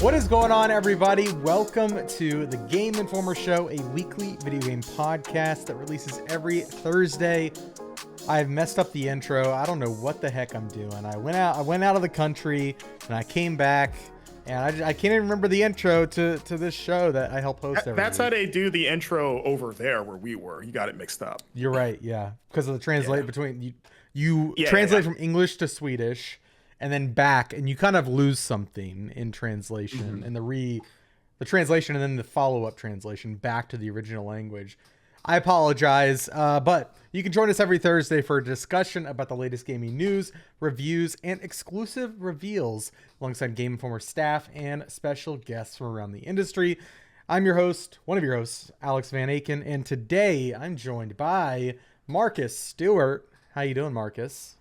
What is going on, everybody? Welcome to the Game Informer Show, a weekly video game podcast that releases every Thursday. I've messed up the intro. I don't know what the heck I'm doing. I went out of the country and I came back and I can't even remember the intro to this show that I help host every That's week. how they do the intro over there where we were. You got it mixed up. You're right, yeah. Because of the translate between you translate from English to Swedish and then back, and you kind of lose something in translation and the translation and then the follow-up translation back to the original language. I apologize, but you can join us every Thursday for a discussion about the latest gaming news, reviews, and exclusive reveals alongside Game Informer staff and special guests from around the industry. I'm your host, one of your hosts, Alex Van Aken, and today I'm joined by Marcus Stewart. How you doing, Marcus?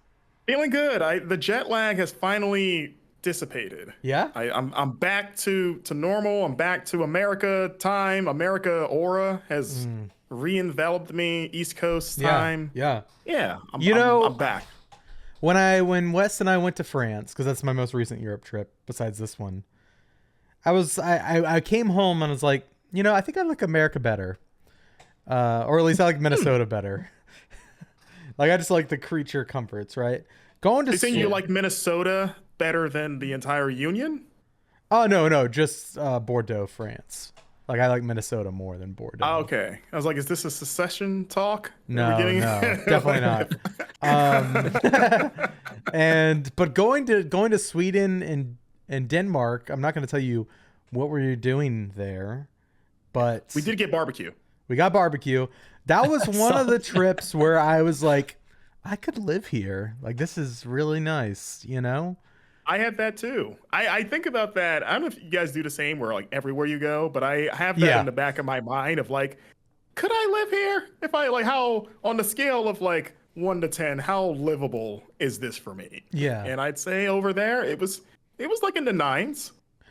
Feeling good. The jet lag has finally dissipated. Yeah? I'm back to normal. I'm back to America time. America aura has re-enveloped me. East Coast time. Yeah. I'm back. When Wes and I went to France, because that's my most recent Europe trip besides this one, I came home and I was like, I think I like America better, or at least I like Minnesota better. Like, I just like the creature comforts, right? Going to You saying you like Minnesota better than the entire Union? Oh no, just Bordeaux, France. Like, I like Minnesota more than Bordeaux. Oh, okay. I was like, is this a secession talk? No, definitely not. But going to Sweden and Denmark, I'm not going to tell you what we're doing there, but we did get barbecue. We got barbecue. That was one of the trips where I was like, I could live here. Like, this is really nice, I had that too. I think about that. I don't know if you guys do the same where like everywhere you go, but I have that in the back of my mind of like, could I live here? If I like, how on the scale of like 1 to 10, how livable is this for me? Yeah. And I'd say over there, it was like in the 9s.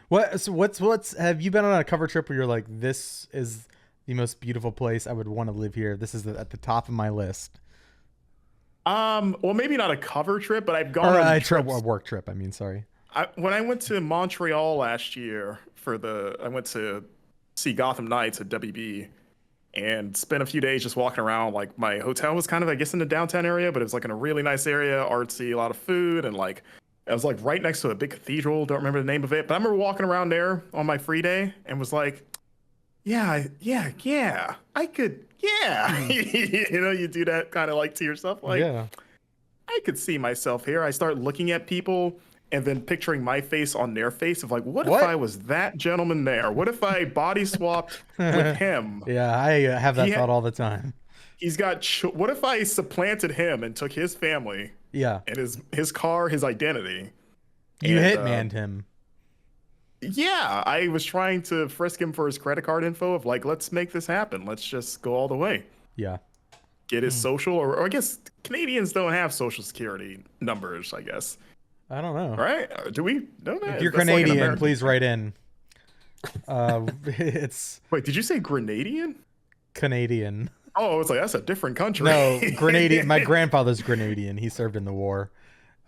What's have you been on a cover trip where you're like, this is the most beautiful place, I would want to live here, this is at the top of my list? Well, maybe not a cover trip, but I've gone on a work trip. I mean, sorry. When I went to Montreal last year I went to see Gotham Knights at WB and spent a few days just walking around. Like, my hotel was kind of, I guess, in the downtown area, but it was like in a really nice area, artsy, a lot of food, and like I was like right next to a big cathedral. Don't remember the name of it, but I remember walking around there on my free day and was like, yeah, I could. Yeah, you do that kind of like to yourself, like, yeah, I could see myself here. I start looking at people and then picturing my face on their face of like, what if I was that gentleman there? What if I body swapped with him? Yeah, I have that thought all the time. He's got, what if I supplanted him and took his family? Yeah. And his car, his identity. You hitmaned him. Yeah, I was trying to frisk him for his credit card info of like, let's make this happen. Let's just go all the way. Yeah. Get his social, or I guess Canadians don't have social security numbers, I guess. I don't know. Right? Do we know that? If you're Canadian, please write in. It's... Wait, did you say Grenadian? Canadian. Oh, it's like, that's a different country. No, Grenadian. My grandfather's Grenadian. He served in the war.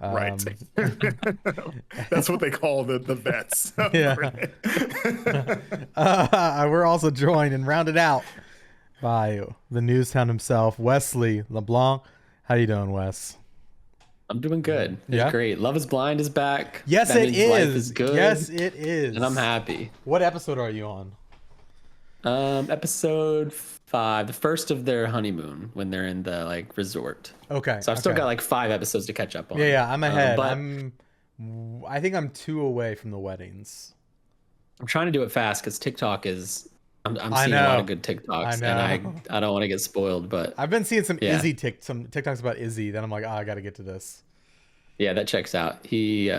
Right. That's what they call the vets. Yeah. We're also joined and rounded out by the news hound himself, Wesley LeBlanc. How you doing, Wes? I'm doing good. It's great. Love is Blind is back. Yes, that it means is. Life is good. Yes, it is. And I'm happy. What episode are you on? Episode 5, the first of their honeymoon when they're in the like resort. Okay. So I've still got like 5 episodes to catch up on. Yeah, I'm ahead. I think I'm 2 away from the weddings. I'm trying to do it fast because TikTok is. I'm seeing a lot of good TikToks, and I don't want to get spoiled. But I've been seeing some some TikToks about Izzy. Then I'm like, I got to get to this. Yeah, that checks out. He's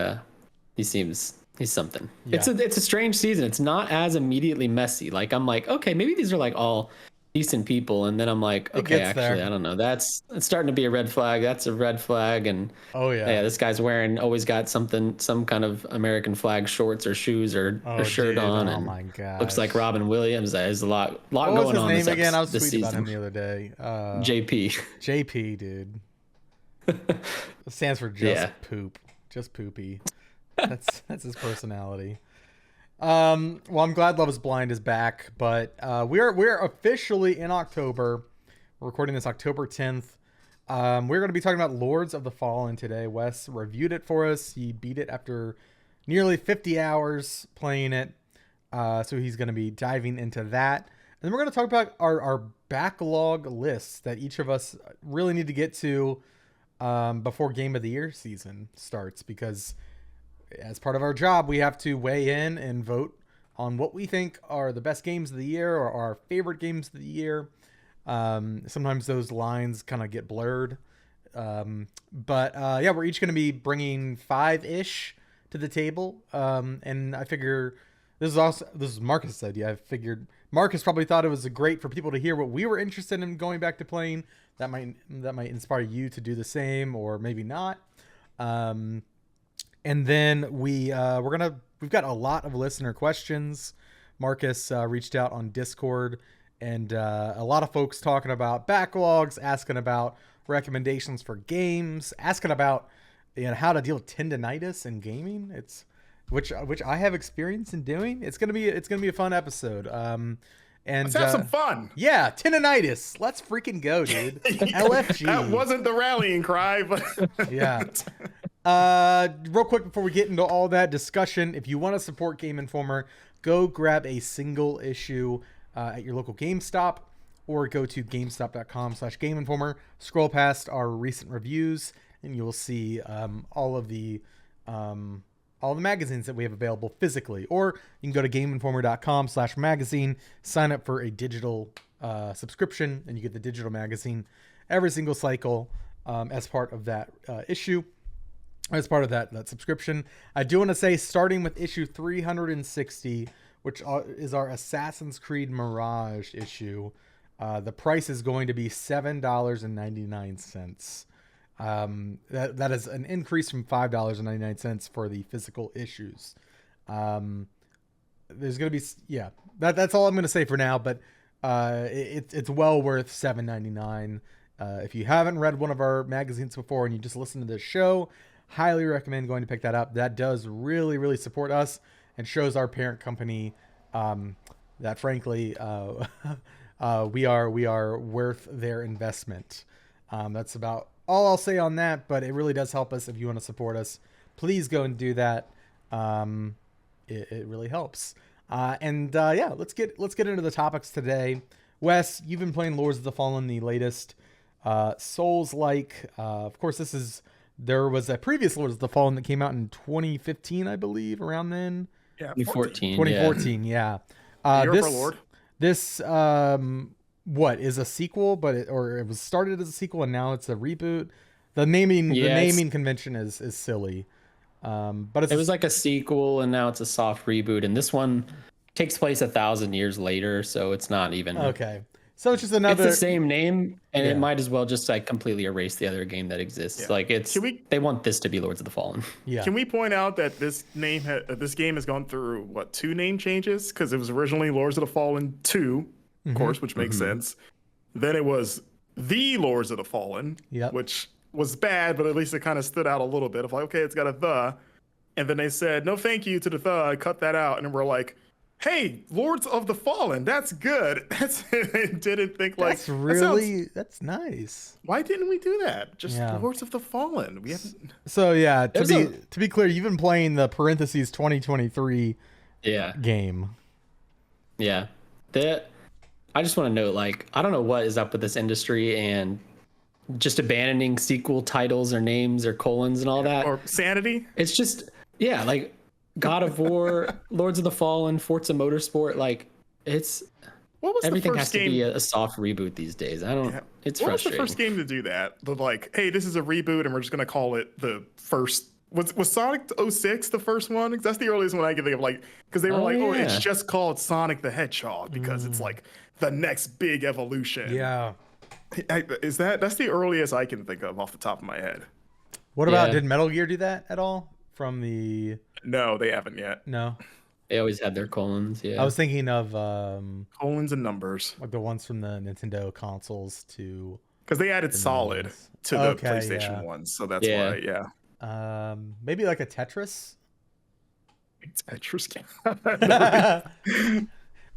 something. Yeah. It's a strange season. It's not as immediately messy. Like, I'm like, okay, maybe these are like all decent people, and then I'm like, okay, actually, I don't know. It's starting to be a red flag. That's a red flag, and this guy's always got some kind of American flag shorts or shoes or shirt on, and my God, looks like Robin Williams. There's a lot what going was his on. Name again? I was this tweeting season. about him the other day. JP, dude. It stands for just poop, just poopy. That's his personality. Well, I'm glad Love is Blind is back, but we're officially in October. We're recording this October 10th. We're going to be talking about Lords of the Fallen today. Wes reviewed it for us. He beat it after nearly 50 hours playing it. So he's going to be diving into that. And then we're going to talk about our backlog lists that each of us really need to get to before Game of the Year season starts, because as part of our job, we have to weigh in and vote on what we think are the best games of the year or our favorite games of the year. Sometimes those lines kind of get blurred. But we're each going to be bringing 5-ish to the table. And I figure this is Marcus' idea. I figured Marcus probably thought it was great for people to hear what we were interested in going back to playing. That might inspire you to do the same, or maybe not. And then we've got a lot of listener questions. Marcus reached out on Discord, and a lot of folks talking about backlogs, asking about recommendations for games, asking about how to deal with tendinitis in gaming. It's which I have experience in doing. It's gonna be a fun episode. And let's have some fun. Yeah, tendinitis. Let's freaking go, dude. LFG. That wasn't the rallying cry, but yeah. Real quick before we get into all that discussion, if you want to support Game Informer, go grab a single issue at your local GameStop, or go to GameStop.com/Game Informer. Scroll past our recent reviews, and you'll see all the magazines that we have available physically. Or you can go to GameInformer.com/magazine, sign up for a digital subscription, and you get the digital magazine every single cycle as part of that issue. As part of that subscription. I do want to say, starting with issue 360, which is our Assassin's Creed Mirage issue, the price is going to be $7.99. That is an increase from $5.99 for the physical issues. There's going to be, that's all I'm going to say for now, but it's well worth $7.99. If you haven't read one of our magazines before and you just listen to this show, highly recommend going to pick that up. That does really, really support us and shows our parent company that, frankly, we are worth their investment. That's about all I'll say on that, but it really does help us. If you want to support us, please go and do that. It really helps. Let's get into the topics today. Wes, you've been playing Lords of the Fallen, the latest Souls-like. Of course, there was a previous Lords of the Fallen that came out in 2015, I believe, around then. Yeah, 2014, yeah. This what is a sequel, but it was started as a sequel and now it's a reboot. The naming convention is silly. But it was like a sequel and now it's a soft reboot, and this one takes place 1,000 years later, so it's not even okay. So it's just another. It's the same name, and it might as well just like completely erase the other game that exists. Yeah. Like they want this to be Lords of the Fallen. Yeah. Can we point out that this game has gone through 2 name changes? Because it was originally Lords of the Fallen 2, of course, which makes sense. Then it was the Lords of the Fallen, which was bad, but at least it kind of stood out a little bit of like, okay, it's got a the, and then they said no, thank you to the the, cut that out, and then we're like, hey, Lords of the Fallen, that's good. Didn't think like that's nice. Why didn't we do that? Just Lords of the Fallen. We haven't. So to be clear, you've been playing the parentheses 2023 game. Yeah. I just want to note, like, I don't know what is up with this industry and just abandoning sequel titles or names or colons and all that. Or sanity. It's just like God of War, Lords of the Fallen, Forza Motorsport, like everything has to be a soft reboot these days. It's frustrating. What was the first game to do that? Like, hey, this is a reboot and we're just gonna call it the first. Was Sonic 06 the first one? That's the earliest one I can think of. Like, because they were it's just called Sonic the Hedgehog because it's like the next big evolution. Yeah. That's the earliest I can think of off the top of my head. What about, did Metal Gear do that at all? No, they haven't yet. No. They always had their colons, I was thinking of colons and numbers. Like the ones from the Nintendo consoles to, because they added Solid to the PlayStation ones, so that's why, maybe like a Tetris. Tetris game.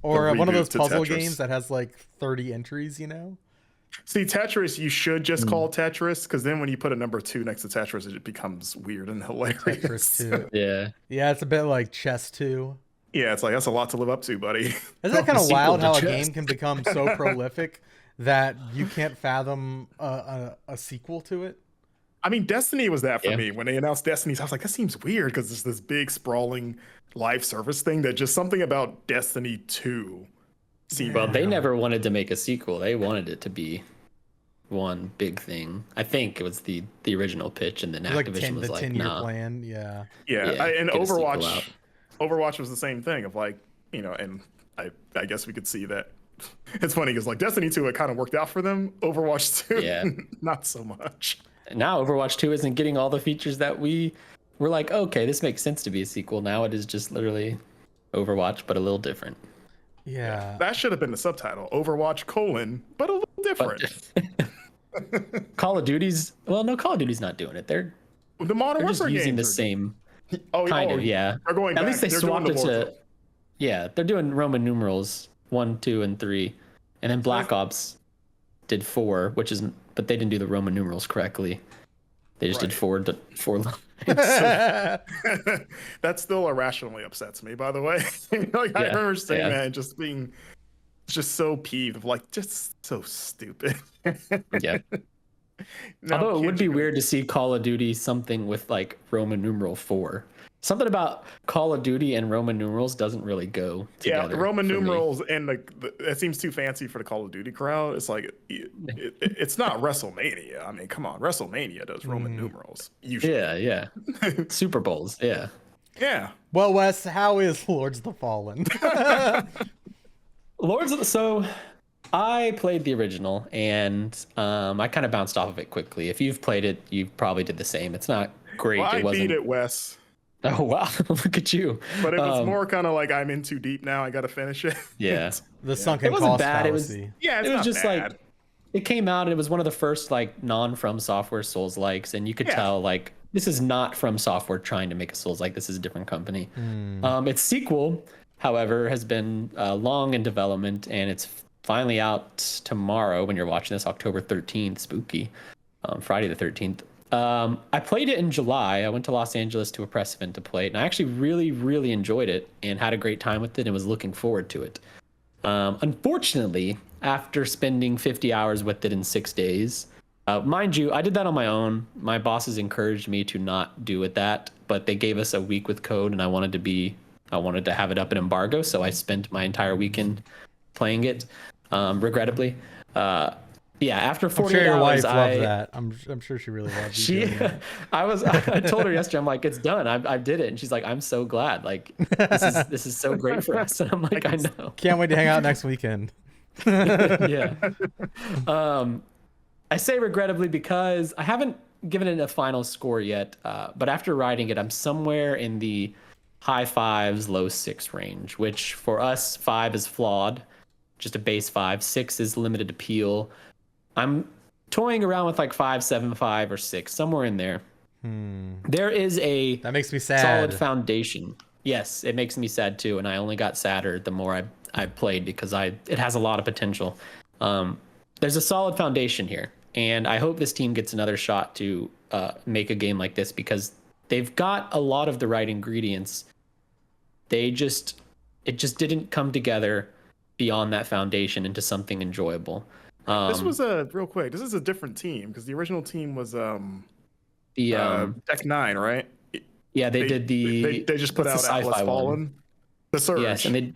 Or one of those puzzle games that has like 30 entries, you know? See, Tetris, you should just call Tetris, because then when you put a number 2 next to Tetris, it becomes weird and hilarious. Tetris 2. Yeah, it's a bit like Chess 2. Yeah, it's like, that's a lot to live up to, buddy. Isn't that kind of wild how a game can become so prolific that you can't fathom a sequel to it? I mean, Destiny was that for me. When they announced Destiny, I was like, that seems weird, because it's this big, sprawling live service thing that just something about Destiny 2 seemed. Well, they never wanted to make a sequel. They wanted it to be one big thing. I think it was the original pitch, and then Activision was like, 10-year plan. Yeah. And Overwatch was the same thing of like, you know, and I guess we could see that. It's funny because like Destiny 2, it kind of worked out for them. Overwatch 2, not so much. Now Overwatch 2 isn't getting all the features that we were like, okay, this makes sense to be a sequel. Now it is just literally Overwatch, but a little different. Yeah. That should have been the subtitle. Overwatch : but a little different. Call of Duty's Call of Duty's not doing it. They're the Modern just Warfare using the same kind of. They're going At least they swapped it to. Yeah, they're doing Roman numerals 1, 2, and 3, and then Black Ops did 4, but they didn't do the Roman numerals correctly. They just did 4 lines. That still irrationally upsets me, by the way. Like I remember saying that and just being just so peeved of like, just so stupid. Although it would be weird to see Call of Duty something with like Roman numeral 4. Something about Call of Duty and Roman numerals doesn't really go together. Yeah, Roman numerals and it seems too fancy for the Call of Duty crowd. It's like it's not WrestleMania. I mean, come on, WrestleMania does Roman numerals usually. Yeah. Super Bowls, yeah. Well, Wes, how is Lords of the Fallen? So I played the original, and I kind of bounced off of it quickly. If you've played it, you probably did the same. It's not great. Well, I beat it, Wes. Oh, wow. Look at you. But it was more kind of like, I'm in too deep now. I got to finish it. Yeah. The sunken cost fallacy. It was just bad. Like, it came out and it was one of the first like non-From Software Souls likes, and you could tell like this is not From Software trying to make a Souls like. This is a different company. Its sequel, however, has been long in development, and it's finally out tomorrow when you're watching this, October 13th, spooky, Friday the 13th. I played it in July. I went to Los Angeles to a press event to play it, and I actually really, really enjoyed it and had a great time with it and was looking forward to it. Unfortunately, after spending 50 hours with it in 6 days, mind you, I did that on my own. My bosses encouraged me to not do it but they gave us a week with code, and I wanted to have it up in embargo, so I spent my entire weekend playing it, regrettably. After 48 your hours, wife loved that. I'm sure she really loved it. I told her yesterday, I'm like, it's done. I did it, and she's like, I'm so glad. Like, this is so great for us. And I'm like, I know. Can't wait to hang out next weekend. Yeah. I say regrettably because I haven't given it a final score yet. But after writing it, I'm somewhere in the high 5s, low 6 range, which for us, 5 is flawed, just a base 5. 6 is limited appeal. I'm toying around with like 5, 5, or 6, somewhere in there. There is that makes me sad. Solid foundation. Yes, it makes me sad too, and I only got sadder the more I played because it has a lot of potential. There's a solid foundation here, and I hope this team gets another shot to make a game like this because they've got a lot of the right ingredients. It just didn't come together beyond that foundation into something enjoyable. This was real quick. This is a different team because the original team was Deck 9, right? Yeah, they did They just put out Atlas Fallen, the Surge. Yes, and they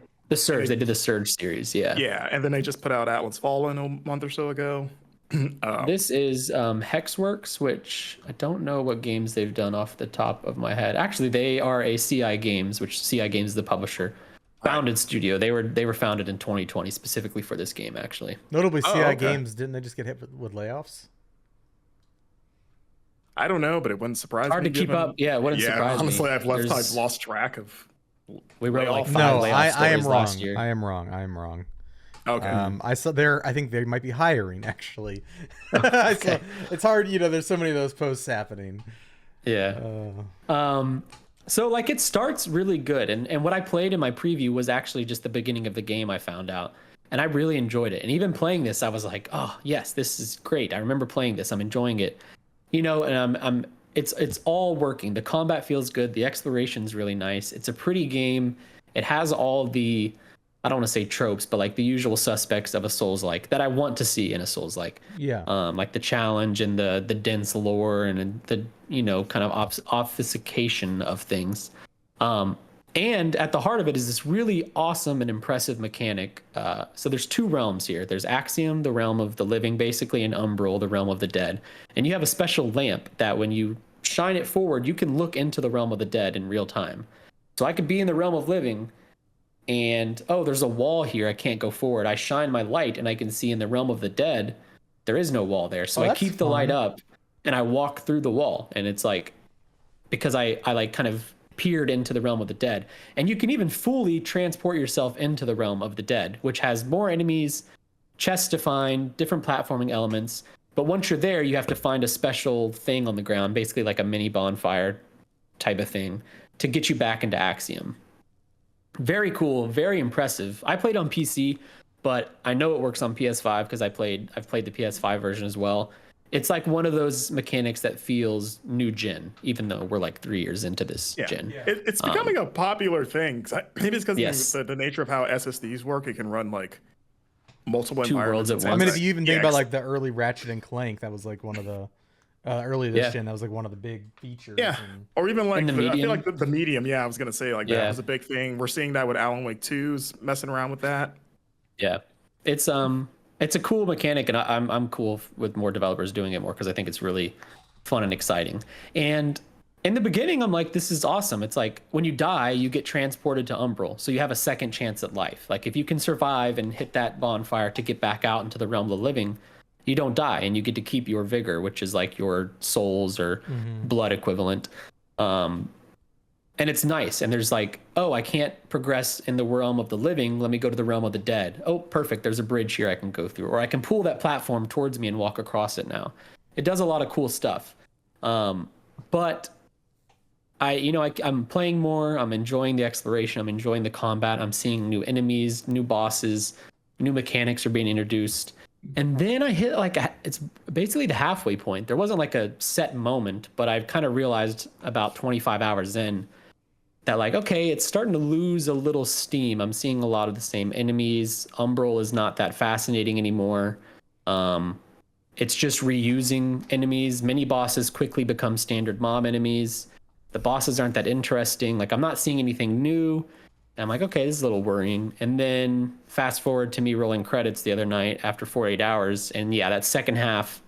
did the Surge series. Yeah. Yeah, and then they just put out Atlas Fallen a month or so ago. This is Hexworks, which I don't know what games they've done off the top of my head. Actually, they are a CI Games, which CI Games is the publisher. Founded studio. They were founded in 2020 specifically for this game, actually. Notably, CI Games, didn't they just get hit with layoffs? I don't know, but it wouldn't surprise me. Hard to keep up. Yeah, it wouldn't surprise me. Honestly, I've lost track of. We wrote like 5 layoff stories last year. I am wrong. Okay. I saw I think they might be hiring actually. Okay. It's hard, there's so many of those posts happening. Yeah. So like it starts really good, and what I played in my preview was actually just the beginning of the game, I found out. And I really enjoyed it. And even playing this, I was like, oh yes, this is great. I remember playing this. I'm enjoying it. And it's all working. The combat feels good. The exploration's really nice. It's a pretty game. It has all the, I don't want to say tropes, but like the usual suspects of a Souls-like that I want to see in a Souls-like. Yeah. Like the challenge and the dense lore and the kind of obfuscation of things. And at the heart of it is this really awesome and impressive mechanic. So there's two realms here. There's Axiom, the realm of the living, basically, and Umbral, the realm of the dead. And you have a special lamp that when you shine it forward, you can look into the realm of the dead in real time. So I could be in the realm of living and, oh, there's a wall here. I can't go forward. I shine my light and I can see in the realm of the dead, there is no wall there. So I keep the light up and I walk through the wall. And it's like, because I like kind of peered into the realm of the dead. And you can even fully transport yourself into the realm of the dead, which has more enemies, chests to find, different platforming elements. But once you're there, you have to find a special thing on the ground, basically like a mini bonfire type of thing, to get you back into Axiom. Very cool, very impressive. I played on PC, but I know it works on PS5 because I've played the PS5 version as well. It's like one of those mechanics that feels new gen, even though we're like 3 years into this gen. Yeah. It's becoming a popular thing. Maybe it's because of the nature of how SSDs work. It can run like multiple environments at once. I mean, if you even think about like the early Ratchet and Clank, that was like one of the early this gen. That was like one of the big features. Yeah, or even like I feel like the medium. Yeah, I was gonna say like that was a big thing. We're seeing that with Alan Wake 2's messing around with that. Yeah, it's a cool mechanic, and I'm cool with more developers doing it more because I think it's really fun and exciting. And in the beginning, I'm like, this is awesome. It's like when you die, you get transported to Umbral, so you have a second chance at life. Like if you can survive and hit that bonfire to get back out into the realm of the living, you don't die, and you get to keep your vigor, which is like your souls or blood equivalent. And it's nice. And there's like, oh, I can't progress in the realm of the living. Let me go to the realm of the dead. Oh, perfect. There's a bridge here I can go through. Or I can pull that platform towards me and walk across it now. It does a lot of cool stuff. But I'm playing more. I'm enjoying the exploration. I'm enjoying the combat. I'm seeing new enemies, new bosses, new mechanics are being introduced. And then I hit it's basically the halfway point. There wasn't like a set moment, but I've kind of realized about 25 hours in that like, okay, it's starting to lose a little steam. I'm seeing a lot of the same enemies. Umbral is not that fascinating anymore. It's just reusing enemies. Many bosses quickly become standard mob enemies. The bosses aren't that interesting. Like I'm not seeing anything new. And I'm like, okay, this is a little worrying. And then fast forward to me rolling credits the other night after 48 hours. And yeah, that second half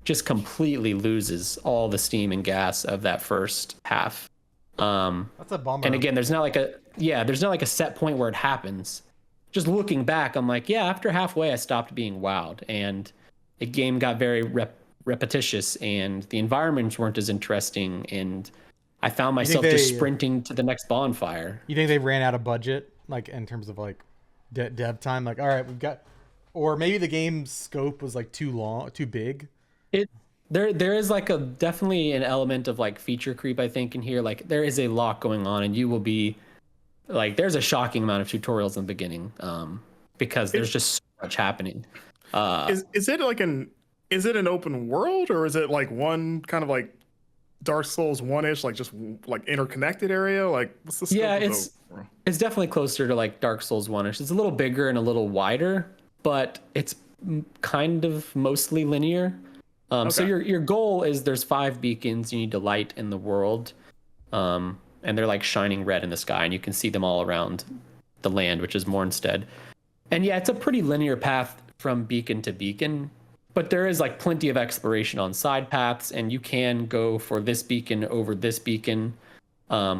just completely loses all the steam and gas of that first half. That's a bummer. And again, there's not like a set point where it happens. Just looking back, I'm like, yeah, after halfway, I stopped being wowed, and the game got very repetitious, and the environments weren't as interesting, and I found myself just sprinting to the next bonfire. You think they ran out of budget, like in terms of like dev time? Like, all right, we've got, or maybe the game's scope was like too big. There is like definitely an element of like feature creep, I think, in here. Like there is a lot going on, and you will be like, there's a shocking amount of tutorials in the beginning, because there's just so much happening. Is it an open world, or is it like one kind of like Dark Souls 1-ish, like just like interconnected area? Like what's the scope? Yeah, it's definitely closer to like Dark Souls 1-ish. It's a little bigger and a little wider, but it's kind of mostly linear. Okay. So your goal is there's 5 beacons you need to light in the world, and they're like shining red in the sky, and you can see them all around the land, which is Mornstead. And yeah, it's a pretty linear path from beacon to beacon, but there is like plenty of exploration on side paths, and you can go for this beacon over this beacon,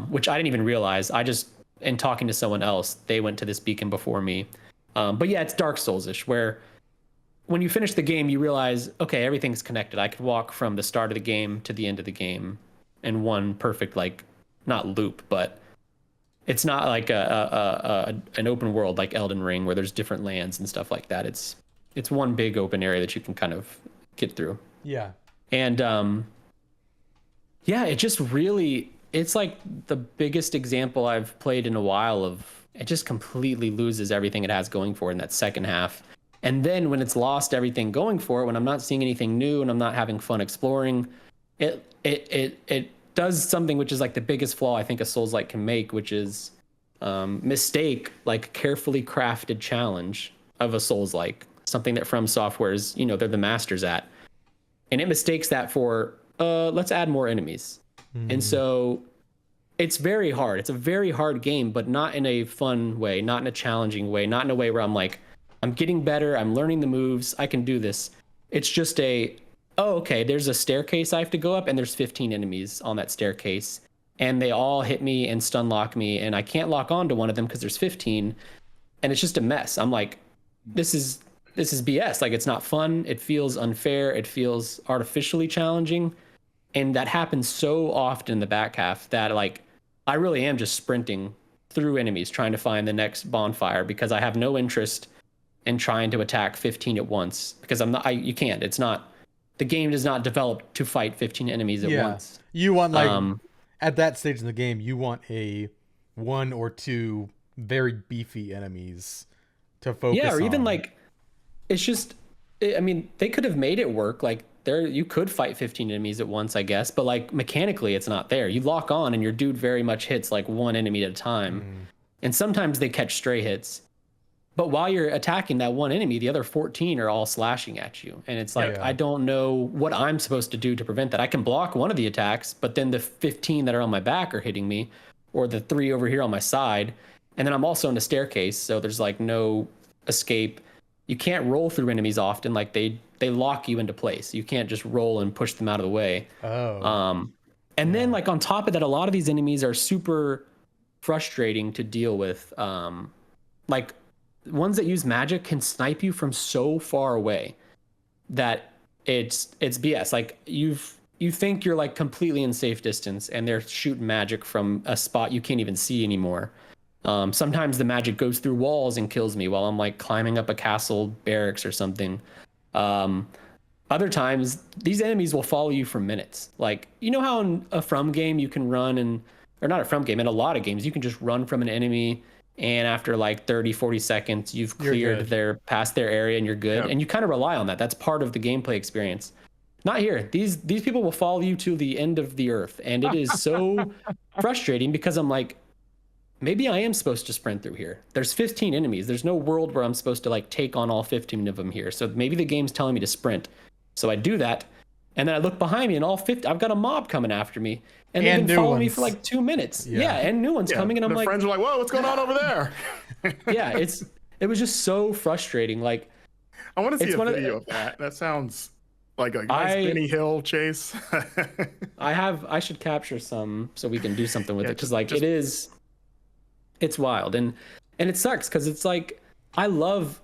which I didn't even realize. I just, in talking to someone else, they went to this beacon before me. But yeah, it's Dark Souls-ish, where when you finish the game, you realize, okay, everything's connected. I could walk from the start of the game to the end of the game in one perfect, like, not loop, but it's not like an open world like Elden Ring where there's different lands and stuff like that. It's one big open area that you can kind of get through. Yeah. And yeah, it just really, it's like the biggest example I've played in a while of it just completely loses everything it has going for it in that second half. And then when it's lost everything going for it, when I'm not seeing anything new and I'm not having fun exploring, it does something which is like the biggest flaw I think a Souls-like can make, which is mistake like carefully crafted challenge of a Souls-like, something that From Software is, you know, they're the masters at. And it mistakes that for let's add more enemies. And so it's very hard. It's a very hard game, but not in a fun way, not in a challenging way, not in a way where I'm like, I'm getting better, I'm learning the moves, I can do this. It's just okay, there's a staircase I have to go up, and there's 15 enemies on that staircase, and they all hit me and stun lock me, and I can't lock onto one of them because there's 15, and it's just a mess. I'm like, this is BS. Like, it's not fun. It feels unfair. It feels artificially challenging. And that happens so often in the back half that like I really am just sprinting through enemies trying to find the next bonfire because I have no interest in trying to attack 15 at once because you can't. It's not, the game does not develop to fight 15 enemies at once. You want like at that stage in the game, you want a 1 or 2 very beefy enemies to focus on. Yeah, or even like it's just, I mean, they could have made it work. Like you could fight 15 enemies at once, I guess, but like mechanically it's not there. You lock on and your dude very much hits like one enemy at a time. And sometimes they catch stray hits. But while you're attacking that one enemy, the other 14 are all slashing at you. And it's like, I don't know what I'm supposed to do to prevent that. I can block one of the attacks, but then the 15 that are on my back are hitting me, or the 3 over here on my side. And then I'm also in a staircase, so there's like no escape. You can't roll through enemies often. Like they lock you into place. You can't just roll and push them out of the way. And then like on top of that, a lot of these enemies are super frustrating to deal with. Like ones that use magic can snipe you from so far away that it's BS. Like you think you're like completely in safe distance and they're shooting magic from a spot you can't even see anymore. Sometimes the magic goes through walls and kills me while I'm like climbing up a castle barracks or something. Other times these enemies will follow you for minutes. Like, you know how in a From game you can run or not a From game, in a lot of games you can just run from an enemy and after like 30-40 seconds you've cleared past their area and you're good. And you kind of rely on that. That's part of the gameplay experience. Not here. These people will follow you to the end of the earth, and it is so frustrating because I'm like, maybe I am supposed to sprint through here. There's 15 enemies. There's no world where I'm supposed to like take on all 15 of them here. So maybe the game's telling me to sprint. So I do that. And then I look behind me and all 50, I've got a mob coming after me. And they've been following me for like 2 minutes. Yeah, and new ones coming. And I'm like, friends are like, whoa, what's going on over there? Yeah, it was just so frustrating. Like, I want to see a video of that. That sounds like a nice Benny Hill chase. I should capture some so we can do something with it. Cause like it's wild. And it sucks because it's like, I love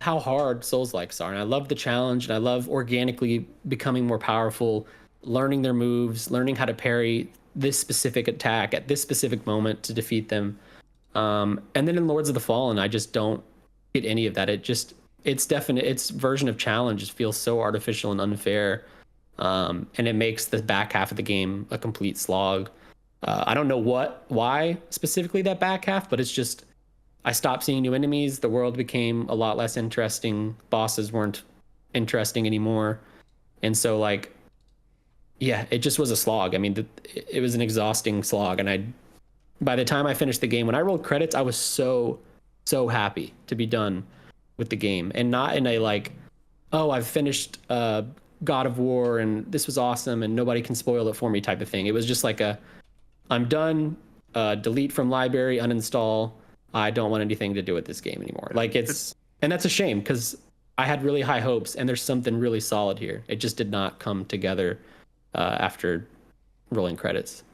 how hard Souls-likes are, and I love the challenge, and I love organically becoming more powerful, learning their moves, learning how to parry this specific attack at this specific moment to defeat them. And then in Lords of the Fallen, I just don't get any of that. Its version of challenge just feels so artificial and unfair, and it makes the back half of the game a complete slog. I don't know why specifically that back half, but it's just, I stopped seeing new enemies. The world became a lot less interesting. Bosses weren't interesting anymore. And so like, yeah, it just was a slog. I mean, it was an exhausting slog. And by the time I finished the game, when I rolled credits, I was so happy to be done with the game, and not in a like, oh, I've finished God of War and this was awesome and nobody can spoil it for me type of thing. It was just like I'm done, delete from library, uninstall. I don't want anything to do with this game anymore. Like and that's a shame because I had really high hopes and there's something really solid here. It just did not come together after rolling credits.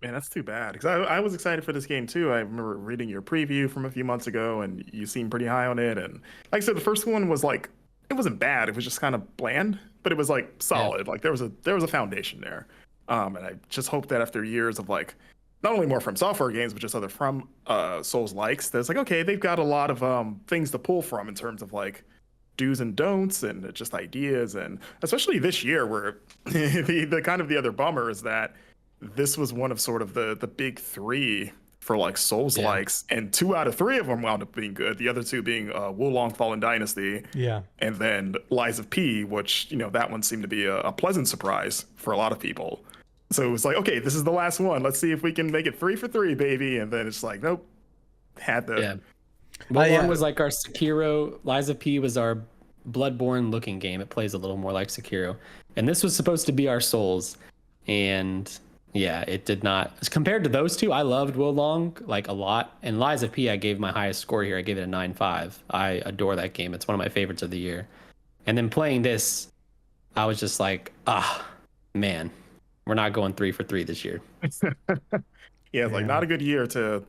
Man, that's too bad because I was excited for this game too. I remember reading your preview from a few months ago and you seemed pretty high on it. And like I said, the first one was like, it wasn't bad. It was just kind of bland, but it was like solid. Yeah. Like there was a foundation there. And I just hope that after years of like, not only more From Software games, but just other From Souls-likes, there's like, okay, they've got a lot of things to pull from in terms of like do's and don'ts and just ideas. And especially this year where the kind of the other bummer is that this was one of sort of the big three for like Souls likes, and 2 out of 3 of them wound up being good. The other 2 being Wulong Fallen Dynasty, and then Lies of P, which that one seemed to be a pleasant surprise for a lot of people. So it was like, okay, this is the last one. Let's see if we can make it 3 for 3, baby. And then it's like, nope, had to. Yeah. Wulong was like our Sekiro. Lies of P was our Bloodborne looking game. It plays a little more like Sekiro, and this was supposed to be our Souls, and yeah, it did not. Compared to those 2, I loved Wulong like a lot, and Lies of P I gave my highest score here. I gave it a 9.5. I adore that game. It's one of my favorites of the year. And then playing this, I was just like, man, we're not going 3 for 3 this year. Yeah, like not a good year to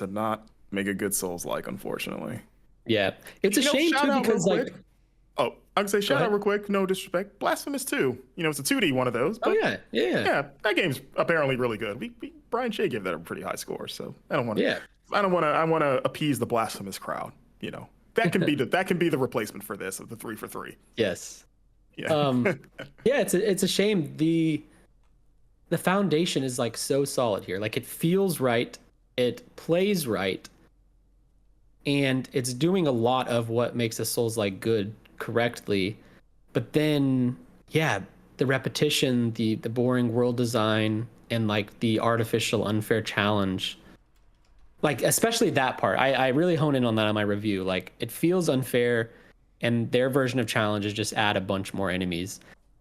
not make a good Souls like, unfortunately. Yeah, it's a shame too, because like. Oh, I can say shout out real quick. No disrespect. Blasphemous 2. It's a 2D one of those. But yeah. That game's apparently really good. Brian Shea gave that a pretty high score. So I don't want to. Yeah. I want to appease the Blasphemous crowd. That can be the replacement for this of the 3 for 3. Yes. Yeah. Yeah. It's a shame. The foundation is like so solid here. Like it feels right. It plays right. And it's doing a lot of what makes a Souls like good correctly, but then the repetition, the boring world design, and like the artificial unfair challenge, like especially that part, I really hone in on that on my review. Like it feels unfair, and their version of challenge is just add a bunch more enemies.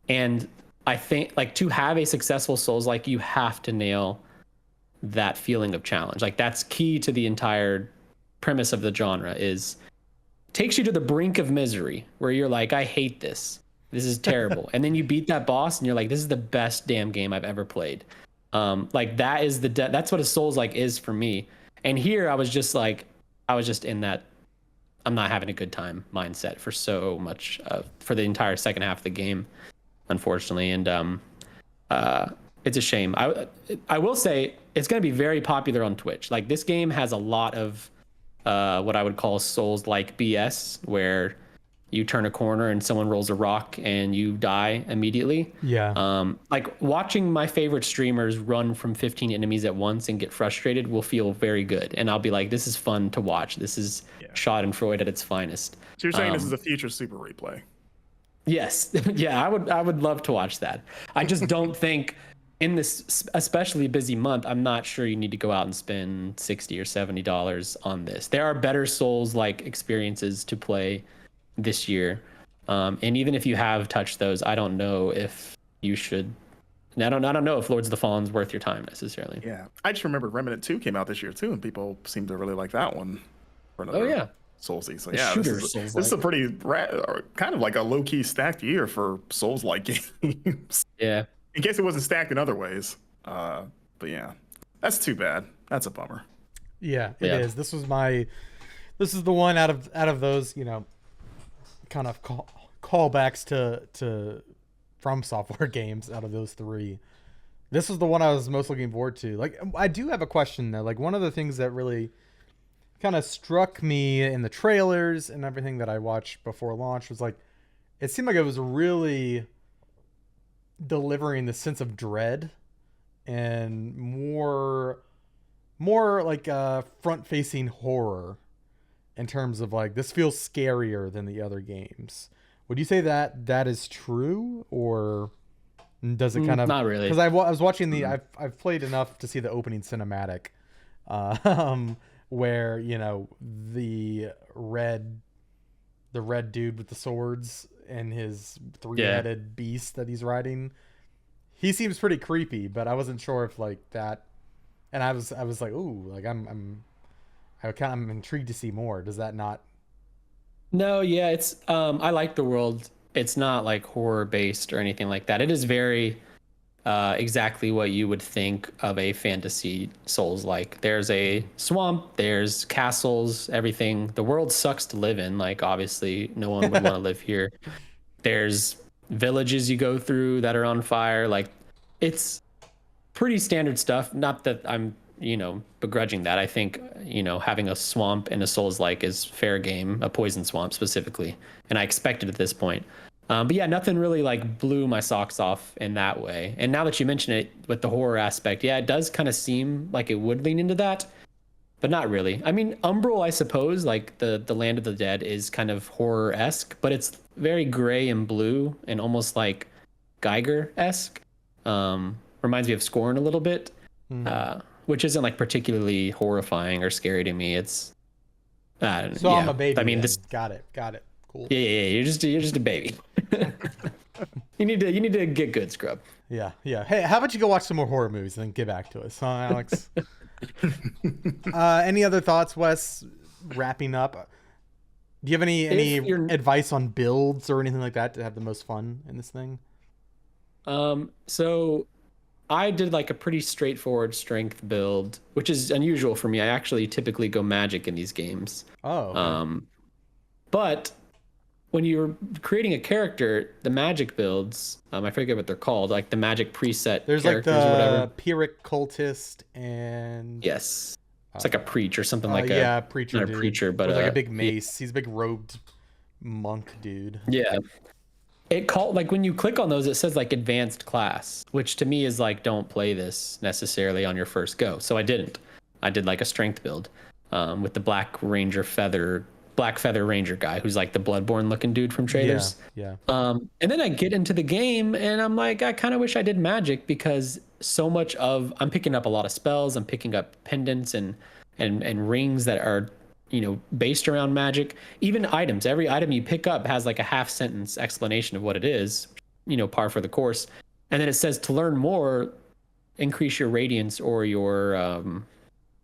And I think like to have a successful Souls like, you have to nail that feeling of challenge. Like that's key to the entire premise of the genre. Is takes you to the brink of misery where you're like, I hate this. This is terrible. And then you beat that boss and you're like, this is the best damn game I've ever played. Like that is that's what a Souls like is for me. And here I was just in that I'm not having a good time mindset for so much for the entire second half of the game, unfortunately. And it's a shame. I will say it's going to be very popular on Twitch. Like this game has a lot of what I would call Souls-like BS, where you turn a corner and someone rolls a rock and you die immediately. Yeah. Like watching my favorite streamers run from 15 enemies at once and get frustrated will feel very good. And I'll be like, this is fun to watch. This is Schadenfreude at its finest. So you're saying this is a future Super Replay? Yes. Yeah, I would love to watch that. I just don't think in this especially busy month, I'm not sure you need to go out and spend $60 or $70 on this. There are better Souls-like experiences to play this year. And even if you have touched those, I don't know if you should. I don't know if Lords of the Fallen's worth your time necessarily. Yeah. I just remember Remnant 2 came out this year too, and people seem to really like that one. For another Soulsy. So this is a pretty kind of like a low-key stacked year for Souls-like games. Yeah. In case it wasn't stacked in other ways. But yeah, that's too bad. That's a bummer. Yeah, it is. This is the one out of those, kind of callbacks to From Software games out of those 3. This is the one I was most looking forward to. Like, I do have a question though. Like, one of the things that really kind of struck me in the trailers and everything that I watched before launch was like, it seemed like it was really delivering the sense of dread and more like a front-facing horror in terms of like, this feels scarier than the other games. Would you say that is true, or does it kind of not really? Because I was watching I've played enough to see the opening cinematic, where the red dude with the swords and his 3-headed beast that he's riding, he seems pretty creepy, but I wasn't sure if like that, and I was like, ooh, like I'm intrigued to see more. Does that not? No, yeah, it's I like the world. It's not like horror based or anything like that. It is very exactly what you would think of a fantasy Souls like. There's a swamp, there's castles, everything. The world sucks to live in. Like, obviously, no one would want to live here. There's villages you go through that are on fire. Like, it's pretty standard stuff. Not that I'm, begrudging that. I think, having a swamp in a Souls like is fair game, a poison swamp specifically. And I expect it at this point. But yeah, nothing really like blew my socks off in that way. And now that you mention it with the horror aspect, yeah, it does kind of seem like it would lean into that, but not really. I mean, Umbral, I suppose, like the Land of the Dead is kind of horror-esque, but it's very gray and blue and almost like Geiger-esque. Reminds me of Scorn a little bit, which isn't like particularly horrifying or scary to me. It's so yeah. I'm a baby. I mean, this got it. Cool. Yeah. You're just a baby. You need to get good, scrub. Yeah. Hey, how about you go watch some more horror movies and then get back to us, huh, Alex? Any other thoughts, Wes? Wrapping up. Do you have any advice on builds or anything like that to have the most fun in this thing? So I did like a pretty straightforward strength build, which is unusual for me. I actually typically go magic in these games. Oh. Okay. But when you're creating a character, the magic builds, I forget what they're called, like the magic preset. There's characters like the or whatever. Pyrrhic cultist and yes, it's like a preach or something like a preacher. Not a preacher, but like a big mace. He's a big robed monk dude. Yeah. It called like when you click on those, it says like advanced class, which to me is like don't play this necessarily on your first go. So I didn't. I did like a strength build with the black feather ranger guy who's like the Bloodborne looking dude from trailers. Yeah. And then I get into the game and I'm like, I kind of wish I did magic because so much of I'm picking up a lot of spells. I'm picking up pendants and rings that are, based around magic. Even items. Every item you pick up has like a half sentence explanation of what it is, par for the course. And then it says to learn more, increase your radiance or your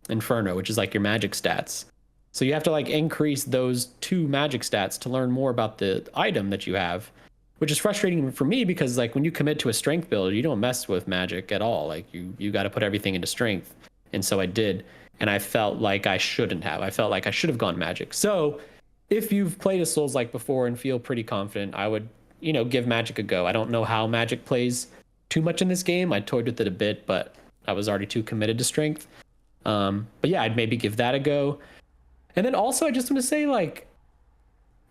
inferno, which is like your magic stats. So you have to like increase those 2 magic stats to learn more about the item that you have, which is frustrating for me because like when you commit to a strength build, you don't mess with magic at all. Like you got to put everything into strength. And so I did. And I felt like I shouldn't have. I felt like I should have gone magic. So if you've played a Souls-like before and feel pretty confident, I would, give magic a go. I don't know how magic plays too much in this game. I toyed with it a bit, but I was already too committed to strength. But yeah, I'd maybe give that a go. And then also I just want to say like,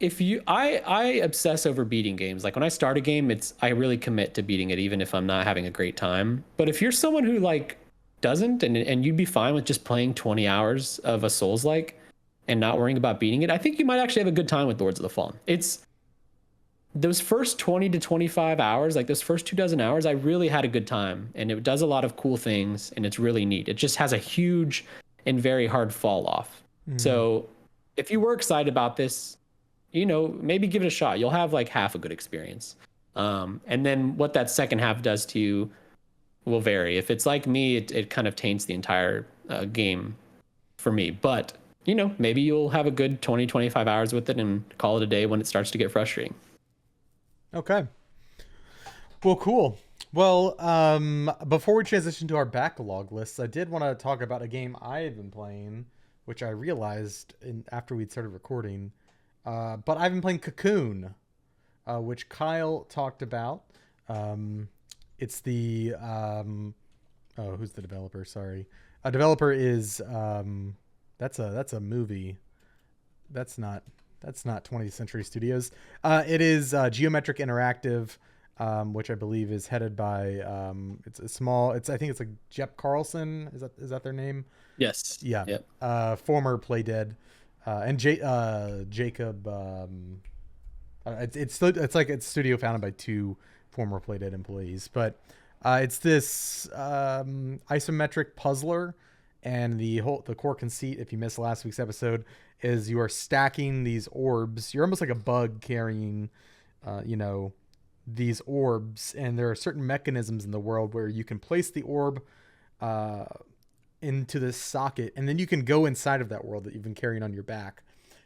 I obsess over beating games. Like when I start a game, I really commit to beating it, even if I'm not having a great time. But if you're someone who like doesn't, and you'd be fine with just playing 20 hours of a Souls-like and not worrying about beating it, I think you might actually have a good time with Lords of the Fallen. It's those first 20 to 25 hours, like those first 24 hours, I really had a good time. And it does a lot of cool things and it's really neat. It just has a huge and very hard fall off. So if you were excited about this, maybe give it a shot. You'll have like half a good experience. And then what that second half does to you will vary. If it's like me, it kind of taints the entire game for me. But, maybe you'll have a good 20, 25 hours with it and call it a day when it starts to get frustrating. Okay. Well, cool. Well, before we transition to our backlog lists, I did want to talk about a game I've been playing, which I realized after we'd started recording. But I've been playing Cocoon, which Kyle talked about. It's the who's the developer? Sorry, a developer is that's a movie. That's not 20th Century Studios. It is Geometric Interactive, which I believe is headed by I think it's like Jep Carlson. Is that their name? Yes. Yeah. Yep. Former Playdead, and Jacob. It's like it's studio founded by 2 former Playdead employees, but it's this isometric puzzler, and the core conceit, if you missed last week's episode, is you are stacking these orbs. You're almost like a bug carrying, these orbs, and there are certain mechanisms in the world where you can place the orb into this socket, and then you can go inside of that world that you've been carrying on your back.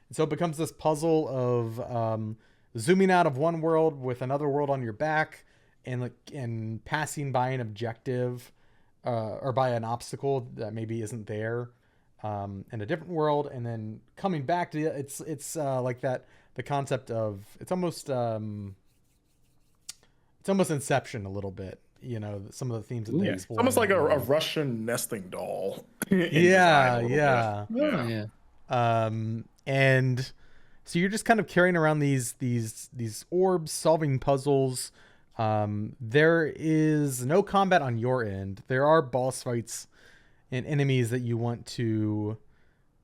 And so it becomes this puzzle of zooming out of one world with another world on your back, and passing by an objective or by an obstacle that maybe isn't there in a different world, and then coming back to it's like that. The concept of it's almost Inception a little bit. Some of the themes that they explore. It's almost like a Russian nesting doll. Yeah. And So you're just kind of carrying around these orbs, solving puzzles. There is no combat on your end. There are boss fights and enemies that you want to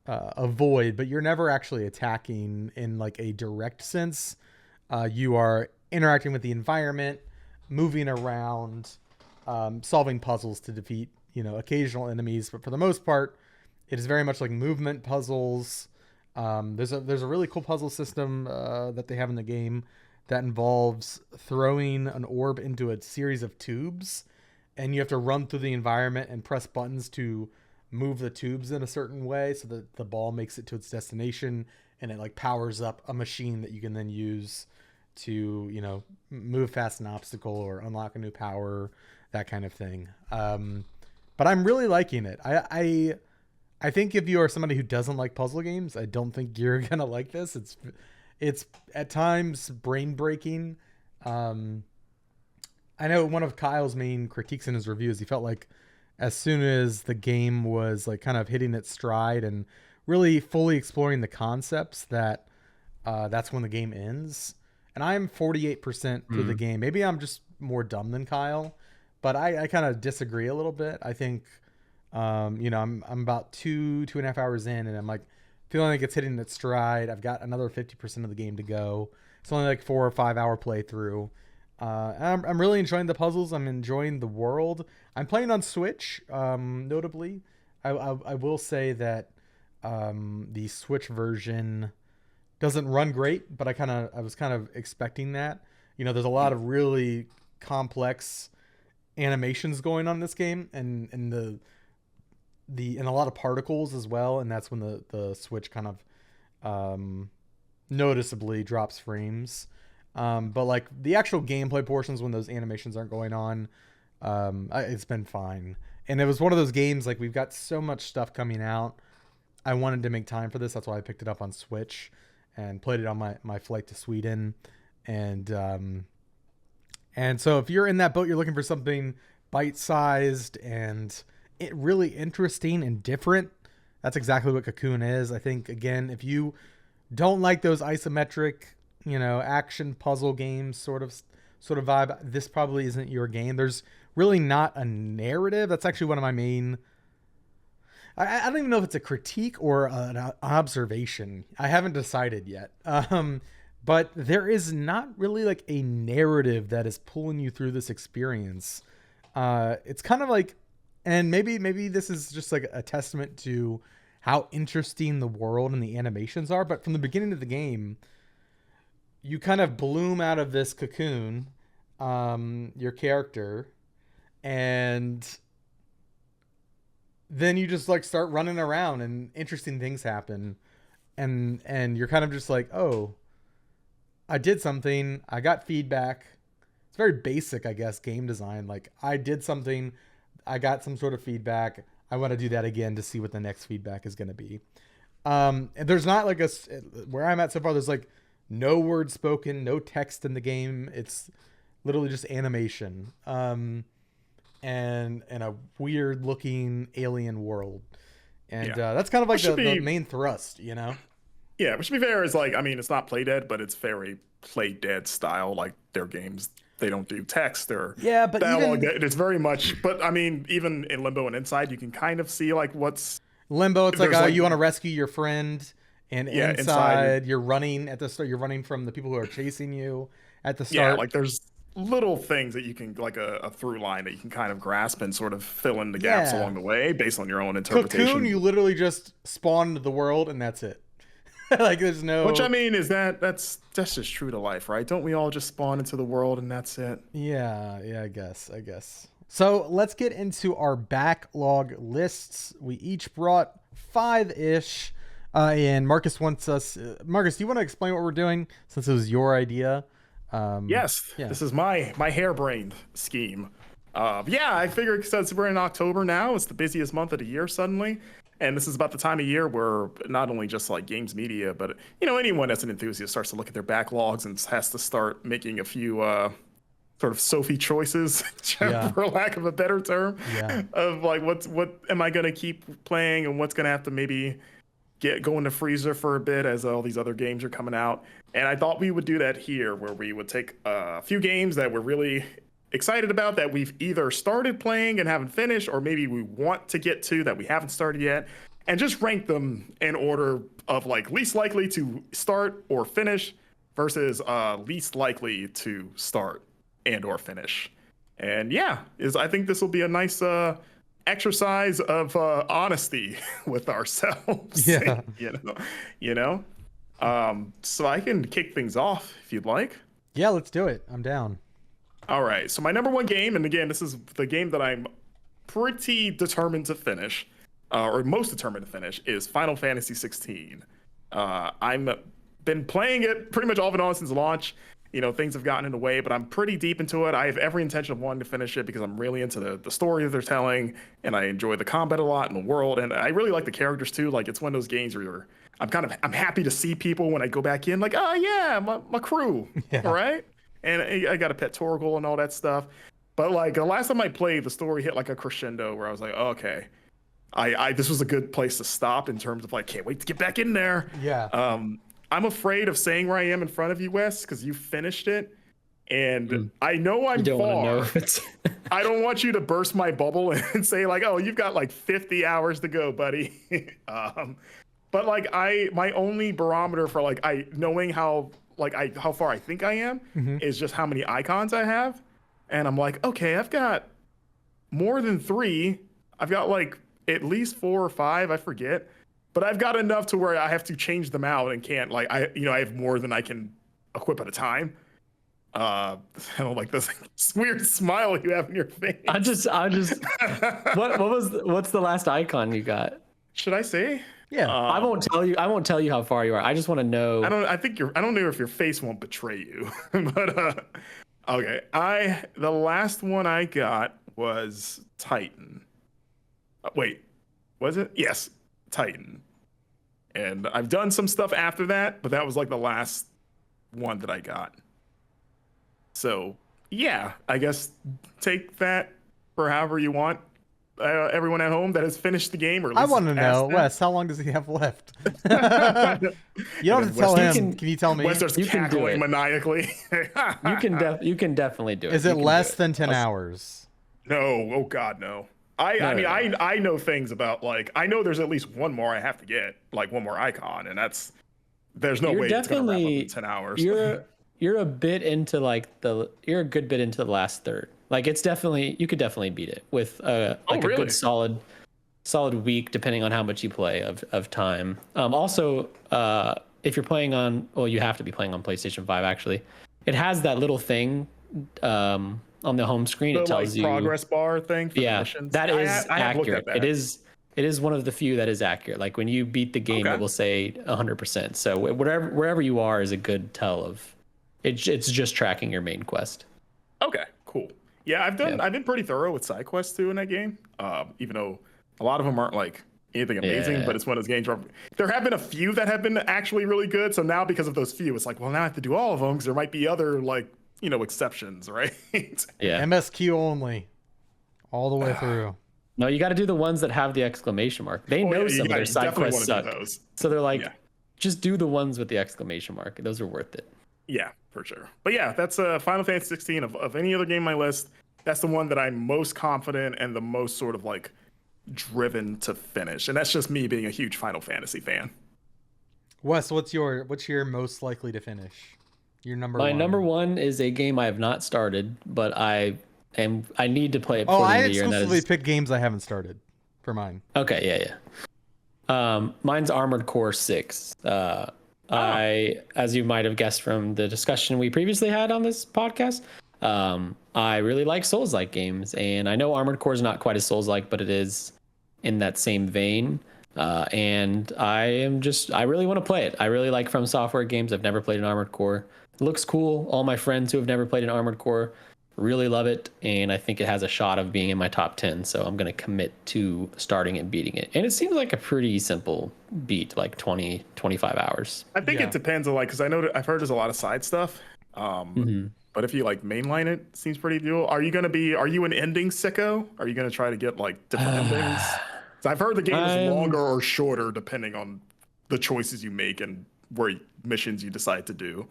avoid, but you're never actually attacking in like a direct sense. You are interacting with the environment, moving around, solving puzzles to defeat, occasional enemies. But for the most part, it is very much like movement puzzles. There's a really cool puzzle system that they have in the game that involves throwing an orb into a series of tubes, and you have to run through the environment and press buttons to move the tubes in a certain way so that the ball makes it to its destination, and it like powers up a machine that you can then use to, move past an obstacle or unlock a new power, that kind of thing. But I'm really liking it. I think if you are somebody who doesn't like puzzle games, I don't think you're going to like this. It's at times brain breaking. I know one of Kyle's main critiques in his reviews, he felt like as soon as the game was like kind of hitting its stride and really fully exploring the concepts, that's when the game ends. And I'm 48% through the game. Maybe I'm just more dumb than Kyle, but I kind of disagree a little bit. I think, I'm about 2.5 hours in, and I'm like feeling like it's hitting its stride. I've got another 50% of the game to go. It's only like 4 or 5 hour playthrough. I'm really enjoying the puzzles. I'm enjoying the world. I'm playing on Switch, notably. I will say that the Switch version doesn't run great, but I was kind of expecting that. There's a lot of really complex animations going on in this game, and and a lot of particles as well, and that's when the Switch kind of noticeably drops frames. But like the actual gameplay portions when those animations aren't going on, it's been fine. And it was one of those games, like, we've got so much stuff coming out. I wanted to make time for this. That's why I picked it up on Switch and played it on my flight to Sweden. And so if you're in that boat, you're looking for something bite-sized and really interesting and different, that's exactly what Cocoon is. I think, again, if you don't like those isometric, action puzzle games sort of vibe, this probably isn't your game. There's really not a narrative. That's actually one of my main, I don't even know if it's a critique or an observation. I haven't decided yet. But there is not really like a narrative that is pulling you through this experience. It's kind of like, and maybe this is just like a testament to how interesting the world and the animations are. But from the beginning of the game, you kind of bloom out of this cocoon, your character, and then you just like start running around and interesting things happen. And you're kind of just like, oh, I did something. I got feedback. It's very basic, I guess, game design. Like, I did something. I got some sort of feedback. I want to do that again to see what the next feedback is going to be. And there's not like where I'm at so far, there's like no words spoken, no text in the game. It's literally just animation. And a weird looking alien world. And that's kind of like the main thrust, Yeah, which to be fair is like, I mean, it's not Play Dead, but it's very Play Dead style. Like, their games, they don't do text or but dialogue. It's very much, but I mean, even in Limbo and Inside, you can kind of see like what's Limbo. It's like, you want to rescue your friend, and inside you're running at the start. You're running from the people who are chasing you at the start. Yeah, like there's little things that you can, like a through line that you can kind of grasp and sort of fill in the gaps along the way based on your own interpretation. Cocoon, you literally just spawn into the world and that's it. Like, there's no, which I mean is that's just true to life, right? Don't we all just spawn into the world and that's it? Yeah, I guess. So let's get into our backlog lists. We each brought 5-ish, and Marcus wants us. Marcus, do you want to explain what we're doing since it was your idea? Yes. This is my harebrained scheme. I figured since we're in October now, it's the busiest month of the year suddenly. And this is about the time of year where not only just like games media, but anyone that's an enthusiast starts to look at their backlogs and has to start making a few sort of Sophie choices, for lack of a better term, of like what am I gonna keep playing and what's gonna have to maybe go in the freezer for a bit as all these other games are coming out. And I thought we would do that here, where we would take a few games that we're really excited about that we've either started playing and haven't finished, or maybe we want to get to that we haven't started yet, and just rank them in order of like least likely to start or finish versus least likely to start and or finish. And yeah, I think this will be a nice exercise of honesty with ourselves. Yeah. So I can kick things off if you'd like. Yeah, let's do it. I'm down. All right. So my number one game, and again, this is the game that I'm pretty determined to finish, or most determined to finish, is Final Fantasy 16. I'm been playing it pretty much off and on since launch. Things have gotten in the way, but I'm pretty deep into it. I have every intention of wanting to finish it because I'm really into the story that they're telling, and I enjoy the combat a lot in the world, and I really like the characters too. Like, it's one of those games where I'm happy to see people when I go back in, like, oh yeah, my crew, all right? And I got a pet Torgal and all that stuff. But like the last time I played, the story hit like a crescendo where I was like, oh, okay, this was a good place to stop in terms of like, can't wait to get back in there. Yeah. I'm afraid of saying where I am in front of you, Wes, because you finished it, and I know I'm far. I don't want you to burst my bubble and say like, oh, you've got like 50 hours to go, buddy. But like my only barometer for like knowing how far I think I am is just how many icons I have, and I'm like, okay, I've got more than 3. I've got like at least 4 or 5, I forget. But I've got enough to where I have to change them out and can't I have more than I can equip at a time. I don't like this weird smile you have in your face. I just what's the last icon you got? Should I say? Yeah. I won't tell you how far you are. I just want to know. I don't know if your face won't betray you. But okay. The last one I got was Titan. Wait, was it? Yes. Titan. And I've done some stuff after that, but that was like the last one that I got. So yeah, I guess take that for however you want. Everyone at home that has finished the game, or I want to know, Wes, how long does he have left? You don't have to tell him. Can you tell me? Wes starts cackling maniacally. You can definitely do it. Is it less than 10 hours? No. Oh God, no. I know things about, like, I know there's at least one more I have to get, like one more icon, and there's no way it's gonna wrap up in 10 hours. You're a bit into you're a good bit into the last third. Like, you could definitely beat it with a good solid week, depending on how much you play of time. Also, if you're playing on, well, you have to be playing on PlayStation 5 actually. It has that little thing on the home screen. It tells you progress bar thing for the missions. That is accurate. It is one of the few that is accurate. Like, when you beat the game, it will say 100%. So wherever you are is a good tell of it's just tracking your main quest. Okay, cool. Yeah, I've been pretty thorough with side quests too in that game. Even though a lot of them aren't like anything amazing, but it's one of those games where there have been a few that have been actually really good. So now, because of those few, it's like, well, now I have to do all of them because there might be other exceptions, right? Yeah. MSQ only, all the way through. No, you got to do the ones that have the exclamation mark. They know some of their side quests suck, so they're like, just do the ones with the exclamation mark. Those are worth it. Yeah, for sure. But yeah, that's Final Fantasy 16 of any other game on my list. That's the one that I'm most confident and the most sort of like driven to finish, and that's just me being a huge Final Fantasy fan. Wes, what's your most likely to finish? Your number one. My number one is a game I have not started, but I need to play it before the end of the year. I exclusively pick games I haven't started for mine. Okay, yeah. Mine's Armored Core 6. As you might have guessed from the discussion we previously had on this podcast, I really like Souls-like games, and I know Armored Core is not quite as Souls-like, but it is in that same vein. And I really want to play it. I really like From Software games. I've never played an Armored Core. It looks cool. All my friends who have never played an Armored Core really love it, and I think it has a shot of being in my top 10, so I'm going to commit to starting and beating it. And it seems like a pretty simple beat, like 20-25 hours. I think it depends on, like, because I've heard there's a lot of side stuff. But if you like mainline it, seems pretty doable. Are you an ending sicko? Are you going to try to get like different endings? So I've heard the game is longer or shorter depending on the choices you make and where missions you decide to do.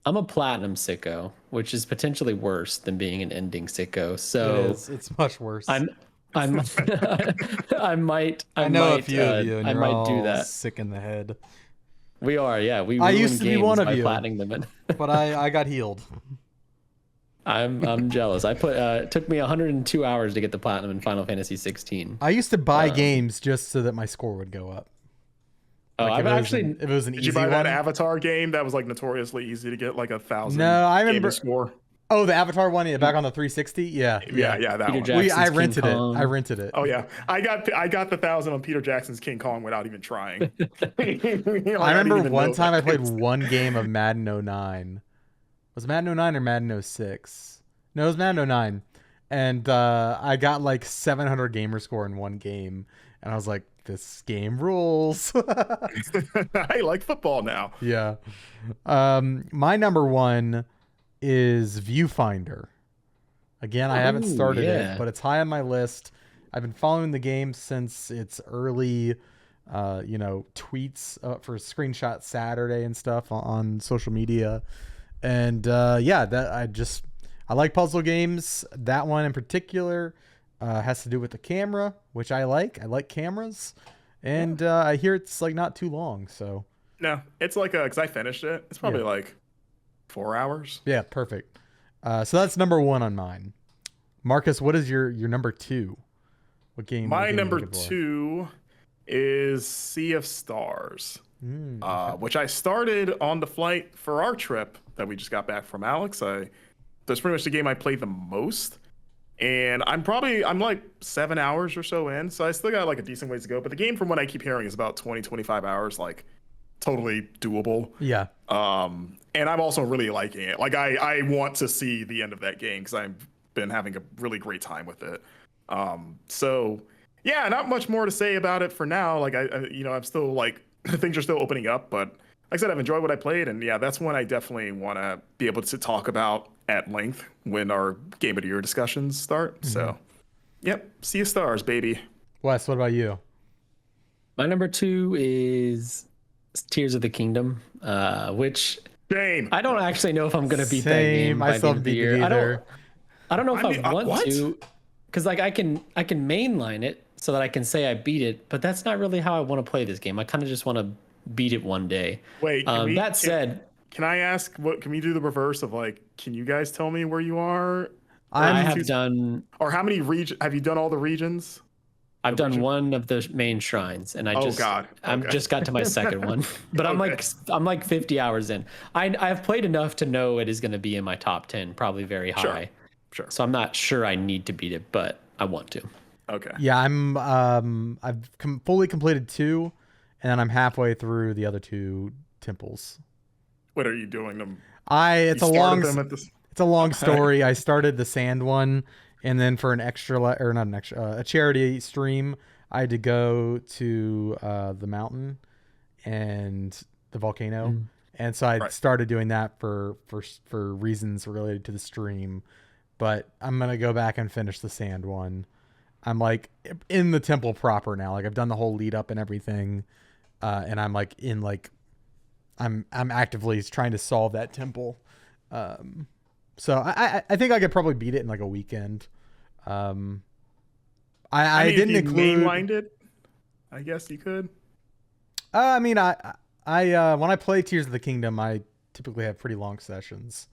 I'm a platinum sicko, which is potentially worse than being an ending sicko. So it's much worse. I might. I know a few of you, and I you're might all do that. sick in the head. We are, yeah. I used to be one of you, platinum them, but I got healed. I'm jealous. It took me 102 hours to get the platinum in Final Fantasy 16. I used to buy games just so that my score would go up. Like if it was an did easy you buy one. that Avatar game that was like notoriously easy to get like 1,000? No, I remember. Score. Oh, the Avatar one, back on the 360. Yeah. That one. I rented it. I rented it. Oh yeah, I got the 1,000 on Peter Jackson's King Kong without even trying. I remember one time I played one game of Madden 09. Was it Madden 09 or Madden 06? No, it was Madden 09. And I got like 700 gamer score in one game, and I was like, this game rules. I like football now. Yeah. My number one is Viewfinder. Again, I haven't started it, but it's high on my list. I've been following the game since its early tweets for Screenshot Saturday and stuff on social media. And I like puzzle games. That one in particular has to do with the camera, which I like. I like cameras, and I hear it's like not too long. So no, it's like because I finished it. It's probably like 4 hours. Yeah, perfect. So that's number one on mine. Marcus, what is your number two? What game? My number two is Sea of Stars, which I started on the flight for our trip that we just got back from Alex. That's pretty much the game I played the most. And I'm like 7 hours or so in. So I still got like a decent ways to go. But the game, from what I keep hearing, is about 20, 25 hours, like totally doable. Yeah. And I'm also really liking it. Like I want to see the end of that game because I've been having a really great time with it. So yeah, not much more to say about it for now. Like I'm still like, things are still opening up, but like I said, I've enjoyed what I played, and yeah, that's one I definitely want to be able to talk about at length when our Game of the Year discussions start. Mm-hmm. So, yep, Sea of Stars, baby. Wes, what about you? My number two is Tears of the Kingdom, which Shame. I don't actually know if I'm going to beat that game by the end of the year. I don't know if I want to, because like I can mainline it so that I can say I beat it, but that's not really how I want to play this game. I kind of just want to beat it one day. Wait, can I ask, can we do the reverse of like, can you guys tell me where you are? I have done, or how many regions have you done? All the regions? I've done one of the main shrines, and I just got to my second one, but okay. I'm like 50 hours in. I've played enough to know it is going to be in my top 10, probably very high. Sure. So I'm not sure I need to beat it, but I want to. Okay. Yeah, I've fully completed 2, and then I'm halfway through the other 2 temples. What are you doing them? It's a long story. I started the sand one, and then for a charity stream, I had to go to the mountain and the volcano, and so I started doing that for reasons related to the stream. But I'm gonna go back and finish the sand one. I'm like in the temple proper now. Like I've done the whole lead up and everything, and I'm like in like I'm actively trying to solve that temple. So I think I could probably beat it in like a weekend. I didn't include mainlined it. I guess you could. I mean, I when I play Tears of the Kingdom, I typically have pretty long sessions.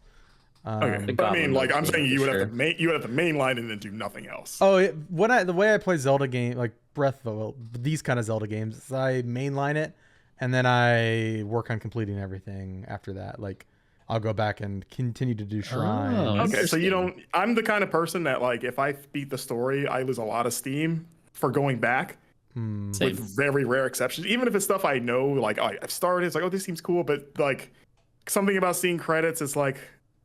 Okay, but I mean, like I'm saying, you would have to mainline and then do nothing else. Oh, the way I play Zelda game, like Breath of the Wild, these kind of Zelda games, is I mainline it, and then I work on completing everything after that. Like I'll go back and continue to do shrines. Okay, so you don't. I'm the kind of person that like if I beat the story, I lose a lot of steam for going back. With very rare exceptions. Even if it's stuff I know, like I've started, it's like, oh, this seems cool, but like something about seeing credits, it's like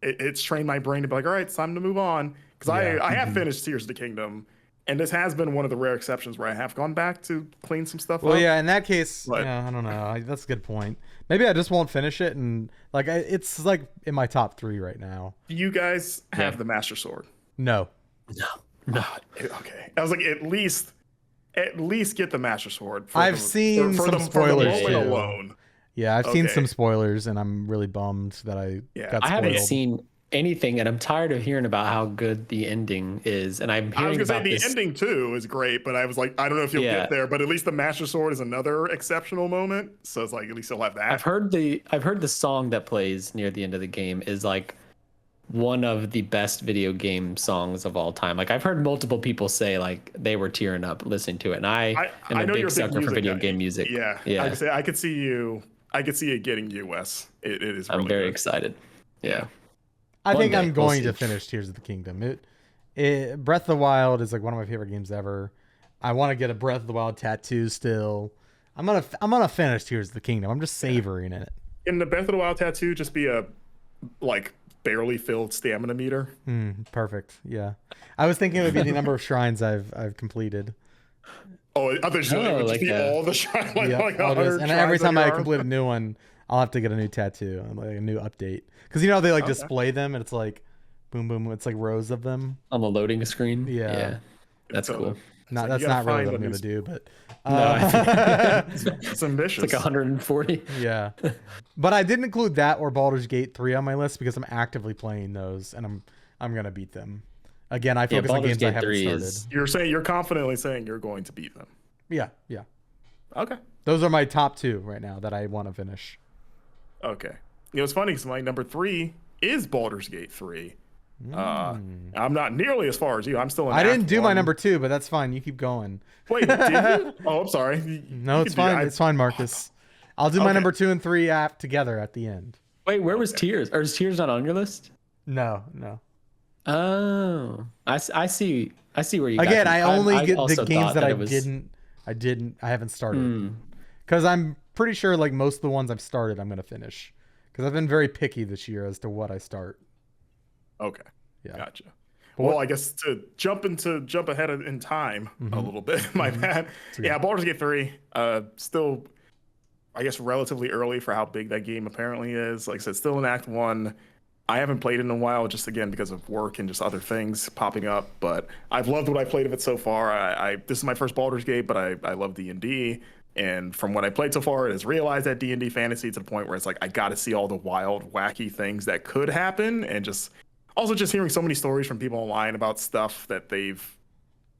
it's trained my brain to be like, all right, it's time to move on. Because I have finished Tears of the Kingdom, and this has been one of the rare exceptions where I have gone back to clean some stuff up. Well, yeah, in that case, yeah, I don't know. That's a good point. Maybe I just won't finish it, and like it's like in my top 3 right now. Do you guys have the Master Sword? No. No. Okay. I was like, at least at least get the Master Sword. I've seen some spoilers too. Alone. Yeah, I've seen some spoilers, and I'm really bummed that I got spoiled. I haven't seen anything, and I'm tired of hearing about how good the ending is. And I'm hearing about the ending too is great, but I was like, I don't know if you'll get there. But at least the Master Sword is another exceptional moment. So it's like at least you'll have that. I've heard the song that plays near the end of the game is like one of the best video game songs of all time. Like I've heard multiple people say like they were tearing up listening to it, and I am a big sucker for video game music. Yeah. I could see you. I could see it getting you, Wes. It is. I'm very excited. Yeah. I think I'm going to finish Tears of the Kingdom. Breath of the Wild is like one of my favorite games ever. I want to get a Breath of the Wild tattoo still. I'm gonna finish Tears of the Kingdom. I'm just savoring it. Can the Breath of the Wild tattoo just be a like barely filled stamina meter? Perfect. Yeah. I was thinking it would be the number of shrines I've completed. Oh, I thought you would just be all the shrines. And every time I complete a new one, I'll have to get a new tattoo and like a new update. Because you know they like display them and it's like boom boom. It's like rows of them on the loading screen. Yeah. That's cool. That's not really what I'm gonna do, but it's ambitious. It's like 140. Yeah, but I didn't include that or Baldur's Gate 3 on my list because I'm actively playing those and I'm gonna beat them. Again, I focus on games I haven't started. You're confidently saying you're going to beat them. Yeah. Okay. Those are my top 2 right now that I want to finish. Okay. It's funny because my number 3 is Baldur's Gate 3. I'm not nearly as far as you. I'm still in I didn't do my number 2, but that's fine. You keep going. Wait, did you? Oh, I'm sorry. No, it's fine. It's fine, Marcus. I'll do my number 2 and 3 together at the end. Wait, where was Tears? Or is Tears not on your list? No. Oh, I see where you. Again, I only get the games that I haven't started. Because I'm pretty sure like most of the ones I've started, I'm gonna finish. Because I've been very picky this year as to what I start. Okay. Yeah. Gotcha. Well, I guess to jump ahead in time a little bit, my bad. Yeah, Baldur's Gate 3, still, I guess, relatively early for how big that game apparently is. Like I said, still in Act 1. I haven't played it in a while just, again, because of work and just other things popping up. But I've loved what I played of it so far. This is my first Baldur's Gate, but I love D&D. And from what I played so far, it has realized that D&D fantasy to the point where it's like, I got to see all the wild, wacky things that could happen. And just hearing so many stories from people online about stuff that they've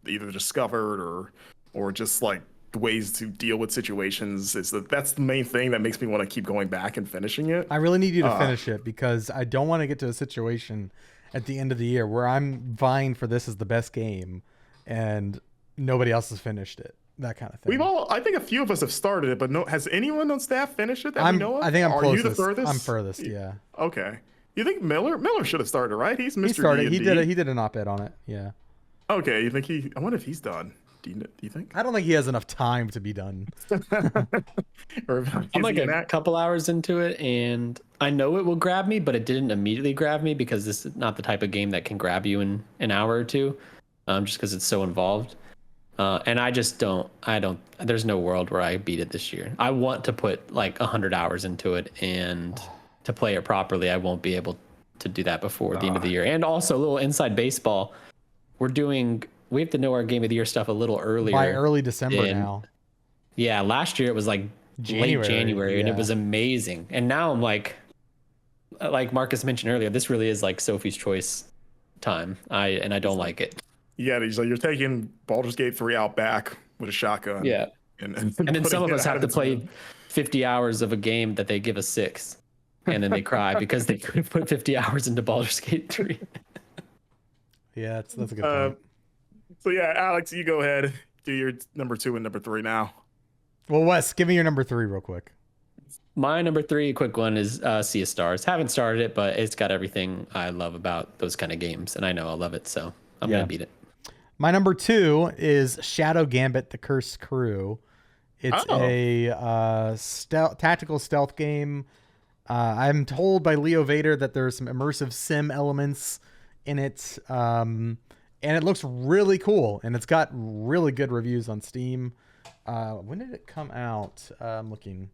either discovered or just like ways to deal with situations that's the main thing that makes me want to keep going back and finishing it. I really need you to finish it because I don't want to get to a situation at the end of the year where I'm vying for this as the best game and nobody else has finished it. That kind of thing. I think a few of us have started it, but has anyone on staff finished it that we know of? I think I'm closest. Are you the furthest? I'm furthest, yeah. Okay. You think Miller should have started, right? He's Mr. He started. D&D. He did an op-ed on it, yeah. Okay, you think I wonder if he's done. Do you think? I don't think he has enough time to be done. I'm like a couple hours into it, and I know it will grab me, but it didn't immediately grab me because this is not the type of game that can grab you in an hour or two, just because it's so involved. And I just don't. There's no world where I beat it this year. I want to put like 100 hours into it, and to play it properly, I won't be able to do that before the end of the year. And also, a little inside baseball. We have to know our game of the year stuff a little earlier. By early December now. Yeah, last year it was like late January, and it was amazing. And now I'm like Marcus mentioned earlier, this really is like Sophie's Choice time. I don't like it. Yeah, you're taking Baldur's Gate 3 out back with a shotgun. Yeah. And then some of us have to play 50 hours of a game that they give us 6. And then they cry because they couldn't put 50 hours into Baldur's Gate 3. Yeah, that's a good point. So yeah, Alex, you go ahead. Do your number 2 and number 3 now. Well, Wes, give me your number 3 real quick. My number 3, quick one, is Sea of Stars. Haven't started it, but it's got everything I love about those kind of games, and I know I'll love it, so I'm going to beat it. My number 2 is Shadow Gambit: The Cursed Crew. It's a tactical stealth game. I'm told by Leo Vader that there's some immersive sim elements in it, and it looks really cool, and it's got really good reviews on Steam. When did it come out? I'm looking.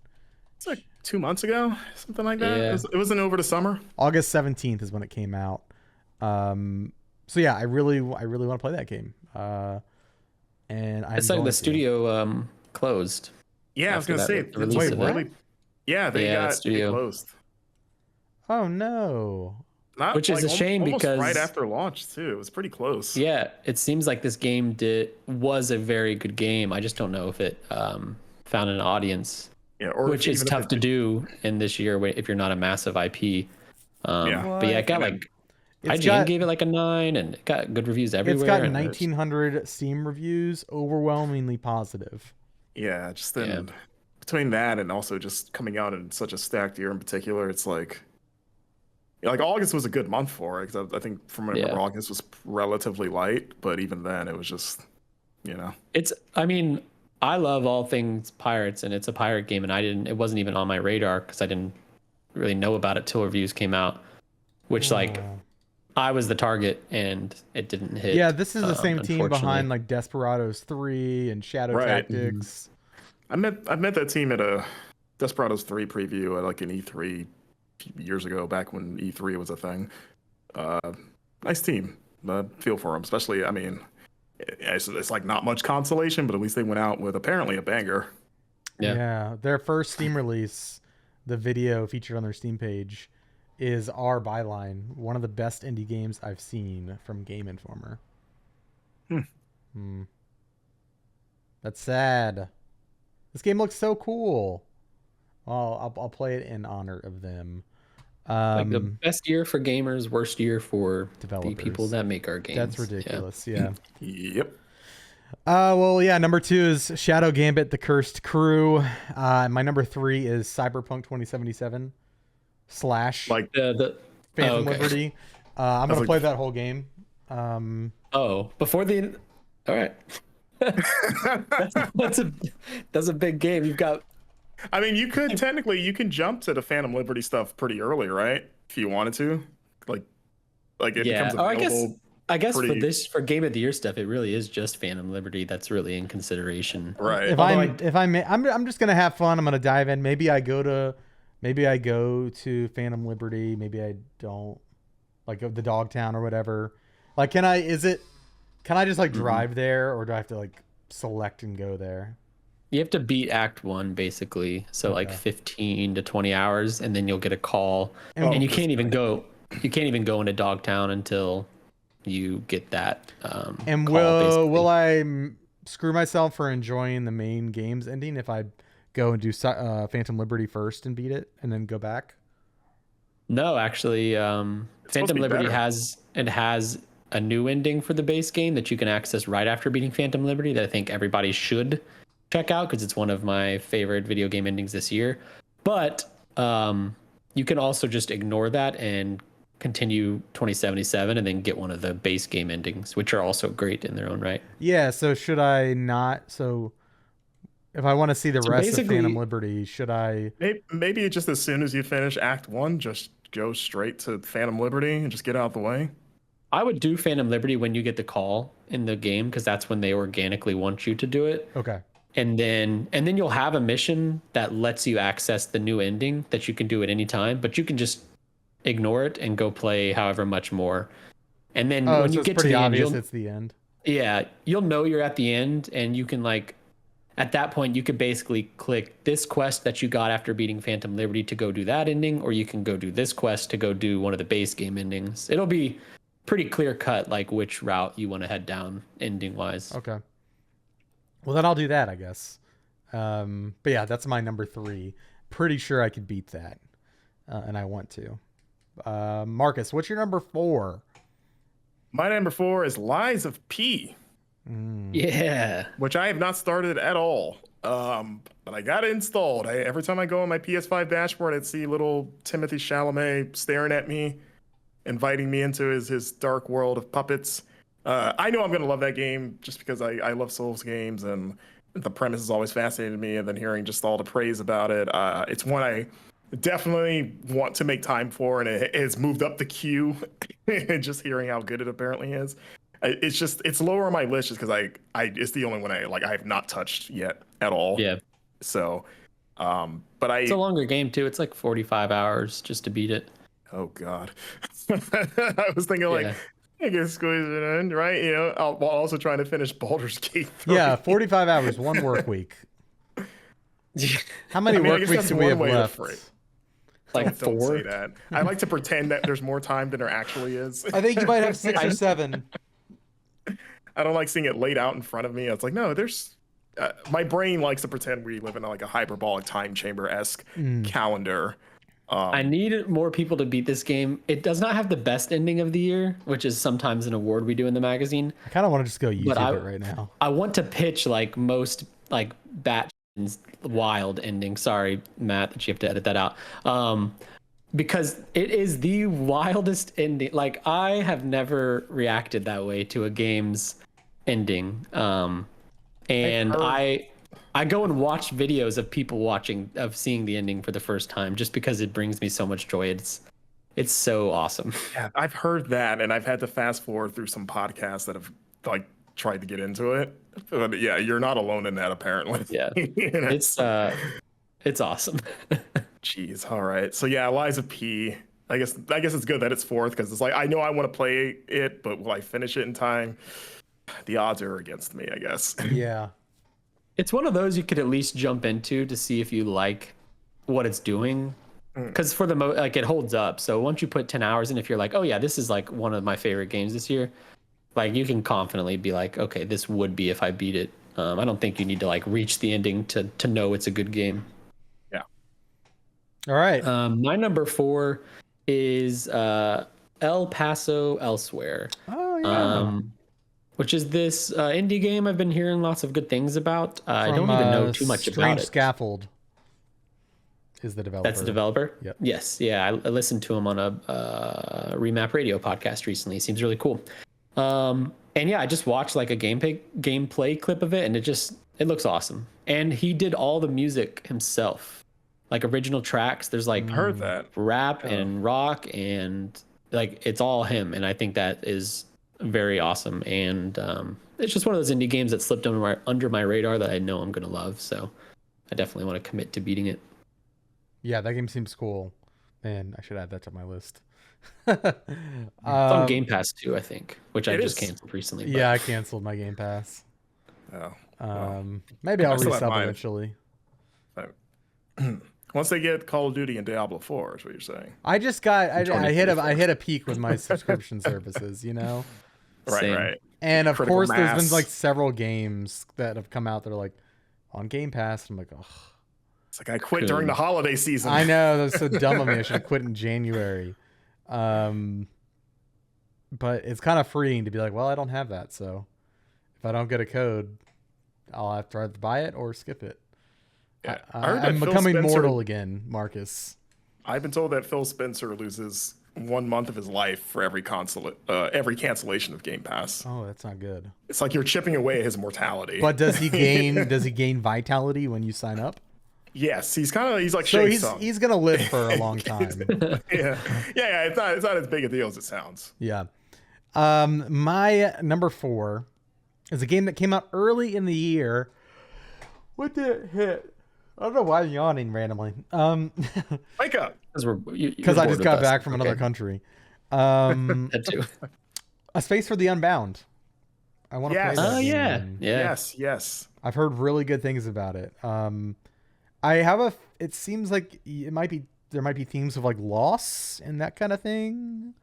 It's like 2 months ago, something like that. Yeah. It wasn't over the summer. August 17th is when it came out. So yeah, I really want to play that game. and it's like the studio closed. Yeah, I was gonna say, the release of really? Yeah, they closed. Oh no. Which is a shame because right after launch too. It was pretty close. Yeah, it seems like this game was a very good game. I just don't know if it found an audience. Yeah, or which is tough to do in this year if you're not a massive IP. But yeah, it got IGN gave it like a 9, and it got good reviews everywhere. It's got 1,900 Steam reviews, overwhelmingly positive. Yeah, just then between that and also just coming out in such a stacked year in particular, it's like August was a good month for it, because I think from what I remember, August was relatively light, but even then it was just, I love all things pirates, and it's a pirate game, and it wasn't even on my radar because I didn't really know about it till reviews came out, which I was the target and it didn't hit. Yeah, this is the same team behind like Desperados 3 and Shadow Tactics. Mm-hmm. I met that team at a Desperados 3 preview at like an E3 years ago, back when E3 was a thing. Nice team. Feel for them, especially, it's like not much consolation, but at least they went out with apparently a banger. Yeah, their first Steam release, the video featured on their Steam page, is our byline, one of the best indie games I've seen from Game Informer. That's sad. This game looks so cool. Well, I'll play it in honor of them. Like the best year for gamers, worst year for developers, the people that make our games. That's ridiculous. Yeah. Yep. Well, yeah. Number 2 is Shadow Gambit: The Cursed Crew. My number 3 is Cyberpunk 2077 / like the Phantom Liberty. I'm gonna play that whole game. Before the. All right. that's a big game. You've got. You could technically jump to the Phantom Liberty stuff pretty early, right? If you wanted to, like it becomes available. I guess for Game of the Year stuff, it really is just Phantom Liberty that's really in consideration, right? I'm just gonna have fun. I'm gonna dive in. Maybe I go to Phantom Liberty. Maybe I don't, like the Dogtown or whatever. Like, can I just like drive there, or do I have to like select and go there? You have to beat Act 1 basically, so like 15 to 20 hours, and then you'll get a call, and you can't even go into Dogtown until you get that. And will I screw myself for enjoying the main game's ending if I go and do Phantom Liberty first and beat it, and then go back? No, actually, Phantom Liberty has a new ending for the base game that you can access right after beating Phantom Liberty that I think everybody should check out, because it's one of my favorite video game endings this year. But you can also just ignore that and continue 2077 and then get one of the base game endings, which are also great in their own right. Yeah, so should I not? So if I want to see the rest of Phantom Liberty, should I? Maybe just as soon as you finish Act 1, just go straight to Phantom Liberty and just get out of the way. I would do Phantom Liberty when you get the call in the game, because that's when they organically want you to do it. Okay. And then you'll have a mission that lets you access the new ending that you can do at any time, but you can just ignore it and go play however much more. And then when you get to the end, it's the end. Yeah, you'll know you're at the end, and you can at that point you could basically click this quest that you got after beating Phantom Liberty to go do that ending, or you can go do this quest to go do one of the base game endings. It'll be pretty clear cut, like which route you want to head down ending wise. Okay. Well, then I'll do that, I guess. But yeah, that's my number 3. Pretty sure I could beat that, and I want to. Marcus, what's your number 4? My number 4 is Lies of P. Yeah. Which I have not started at all. But I got it installed. Every time I go on my PS5 dashboard, I'd see little Timothée Chalamet staring at me, inviting me into his dark world of puppets. I know I'm going to love that game just because I love Souls games, and the premise has always fascinated me, and then hearing just all the praise about it. It's one I definitely want to make time for, and it has moved up the queue. Just hearing how good it apparently is. It's lower on my list just because it's the only one I have not touched yet at all. Yeah. So, it's a longer game too. It's like 45 hours just to beat it. Oh God. I was thinking I can squeeze it in, right? While also trying to finish Baldur's Gate 3. Yeah, 45 hours, one work week. How many work weeks do we have left? Like don't 4. say that. I like to pretend that there's more time than there actually is. I think you might have 6 or 7. I don't like seeing it laid out in front of me. It's like, no, there's. My brain likes to pretend we live in like a hyperbolic time chamber-esque calendar. I need more people to beat this game. It does not have the best ending of the year, which is sometimes an award we do in the magazine. I kind of want to just go YouTube it right now. I want to pitch like most like batch wild ending. Sorry, Matt, that you have to edit that out. Because it is the wildest ending. Like, I have never reacted that way to a game's ending. And I go and watch videos of people seeing the ending for the first time just because it brings me so much joy. It's so awesome. Yeah, I've heard that, and I've had to fast forward through some podcasts that have like tried to get into it. But yeah, you're not alone in that, apparently. Yeah, it's awesome. Jeez, all right. So yeah, Lies of P. I guess it's good that it's 4th because it's like I know I want to play it, but will I finish it in time? The odds are against me, I guess. Yeah. It's one of those you could at least jump into to see if you like what it's doing. Because for the like, it holds up. So once you put 10 hours in, if you're like, oh yeah, this is like one of my favorite games this year, like you can confidently be like, okay, this would be if I beat it. I don't think you need to like reach the ending to know it's a good game. Yeah. All right. My number 4 is El Paso Elsewhere. Oh yeah. Which is this indie game I've been hearing lots of good things about. I don't even know too much about it. Scaffold is the developer. That's the developer? Yep. Yes. Yeah, I listened to him on a Remap Radio podcast recently. It seems really cool. And yeah, I just watched like a gameplay clip of it, and it looks awesome. And he did all the music himself, like original tracks. There's like heard that rap and rock, and like it's all him. And I think that is very awesome. And it's just one of those indie games that slipped under my radar that I know I'm gonna love. So I definitely want to commit to beating it. Yeah, that game seems cool. Man, I should add that to my list. It's on Game Pass too, I think, which I just canceled recently. Yeah, I canceled my Game Pass. Oh. Maybe I'll resub eventually. Once they get Call of Duty and Diablo 4 is what you're saying. I just got I hit a peak with my subscription services, Right. And of course there's been like several games that have come out that are like on Game Pass. I'm like, oh. It's like I quit during the holiday season. I know, that's so dumb of me. I should have quit in January. But it's kind of freeing to be like, well, I don't have that, so if I don't get a code, I'll have to either buy it or skip it. Yeah. I'm becoming mortal again, Marcus. I've been told that Phil Spencer loses 1 month of his life for every cancellation of Game Pass. Oh, that's not good. It's like you're chipping away at his mortality. But does he gain vitality when you sign up? Yes, he's like so he's gonna live for a long time. yeah. It's not as big a deal as it sounds. Yeah. My number 4 is a game that came out early in the year. What did it hit? I don't know why I'm yawning randomly. Wake up, because I just got back from another country. That too. A Space for the Unbound. I want to play that. Oh yeah. game. Yes. I've heard really good things about it. It seems like there might be themes of like loss and that kind of thing.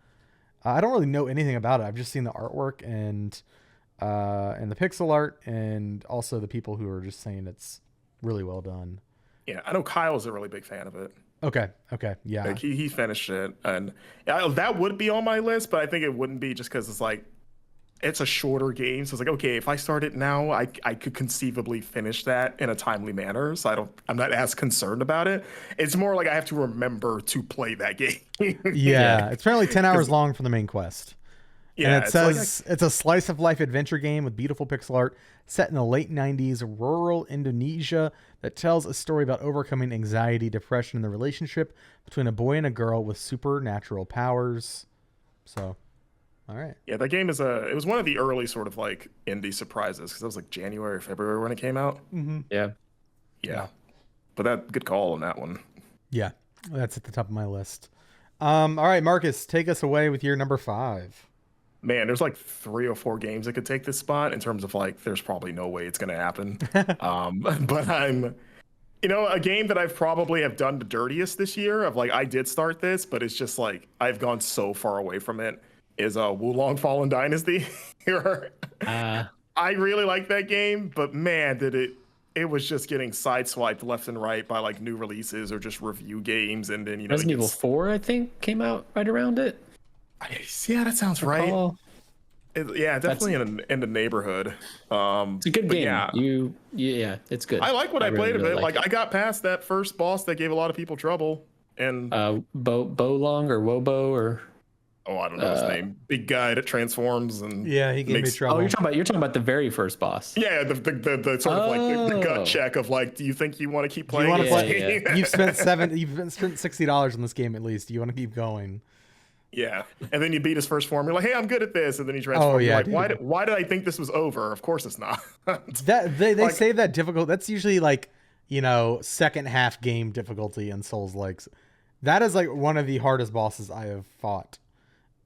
I don't really know anything about it. I've just seen the artwork and the pixel art, and also the people who are just saying it's really well done. Yeah, I know Kyle's a really big fan of it. Okay, yeah. Like he finished it, and that would be on my list, but I think it wouldn't be just because it's like it's a shorter game. So it's like, okay, if I start it now, I could conceivably finish that in a timely manner. So I'm not as concerned about it. It's more like I have to remember to play that game. Yeah, it's apparently 10 hours long for the main quest. Yeah, and it says it's a slice of life adventure game with beautiful pixel art set in the late 90s rural Indonesia that tells a story about overcoming anxiety, depression, and the relationship between a boy and a girl with supernatural powers. So, all right. Yeah, that game it was one of the early sort of like indie surprises because it was like January or February when it came out. Mm-hmm. Yeah. But good call on that one. Yeah, that's at the top of my list. All right, Marcus, take us away with your number 5. man, there's like 3 or 4 games that could take this spot in terms of like, there's probably no way it's going to happen. But a game that I've probably have done the dirtiest this year of like, I did start this, but it's just like, I've gone so far away from it is Wulong Fallen Dynasty. I really like that game, but man, it was just getting sideswiped left and right by like new releases or just review games. And then, Resident Evil 4, I think, came out right around it. Yeah, that sounds right. Yeah, definitely in the neighborhood. It's a good game. Yeah, it's good. I like what I played of it. Like I got past that first boss that gave a lot of people trouble. And Bolong or Wobo or I don't know his name. Big guy that transforms and he gave me trouble. Oh, you're talking about the very first boss. Yeah, the sort of like the gut check of like, do you think you want to keep playing? Yeah. You've spent $60 on this game at least. Do you want to keep going? Yeah, and then you beat his first form. You're like, hey, I'm good at this, and then he transforms. Oh, yeah, like, why did I think this was over? Of course it's not. They say that difficult. That's usually like second half game difficulty in Souls likes. That is like one of the hardest bosses I have fought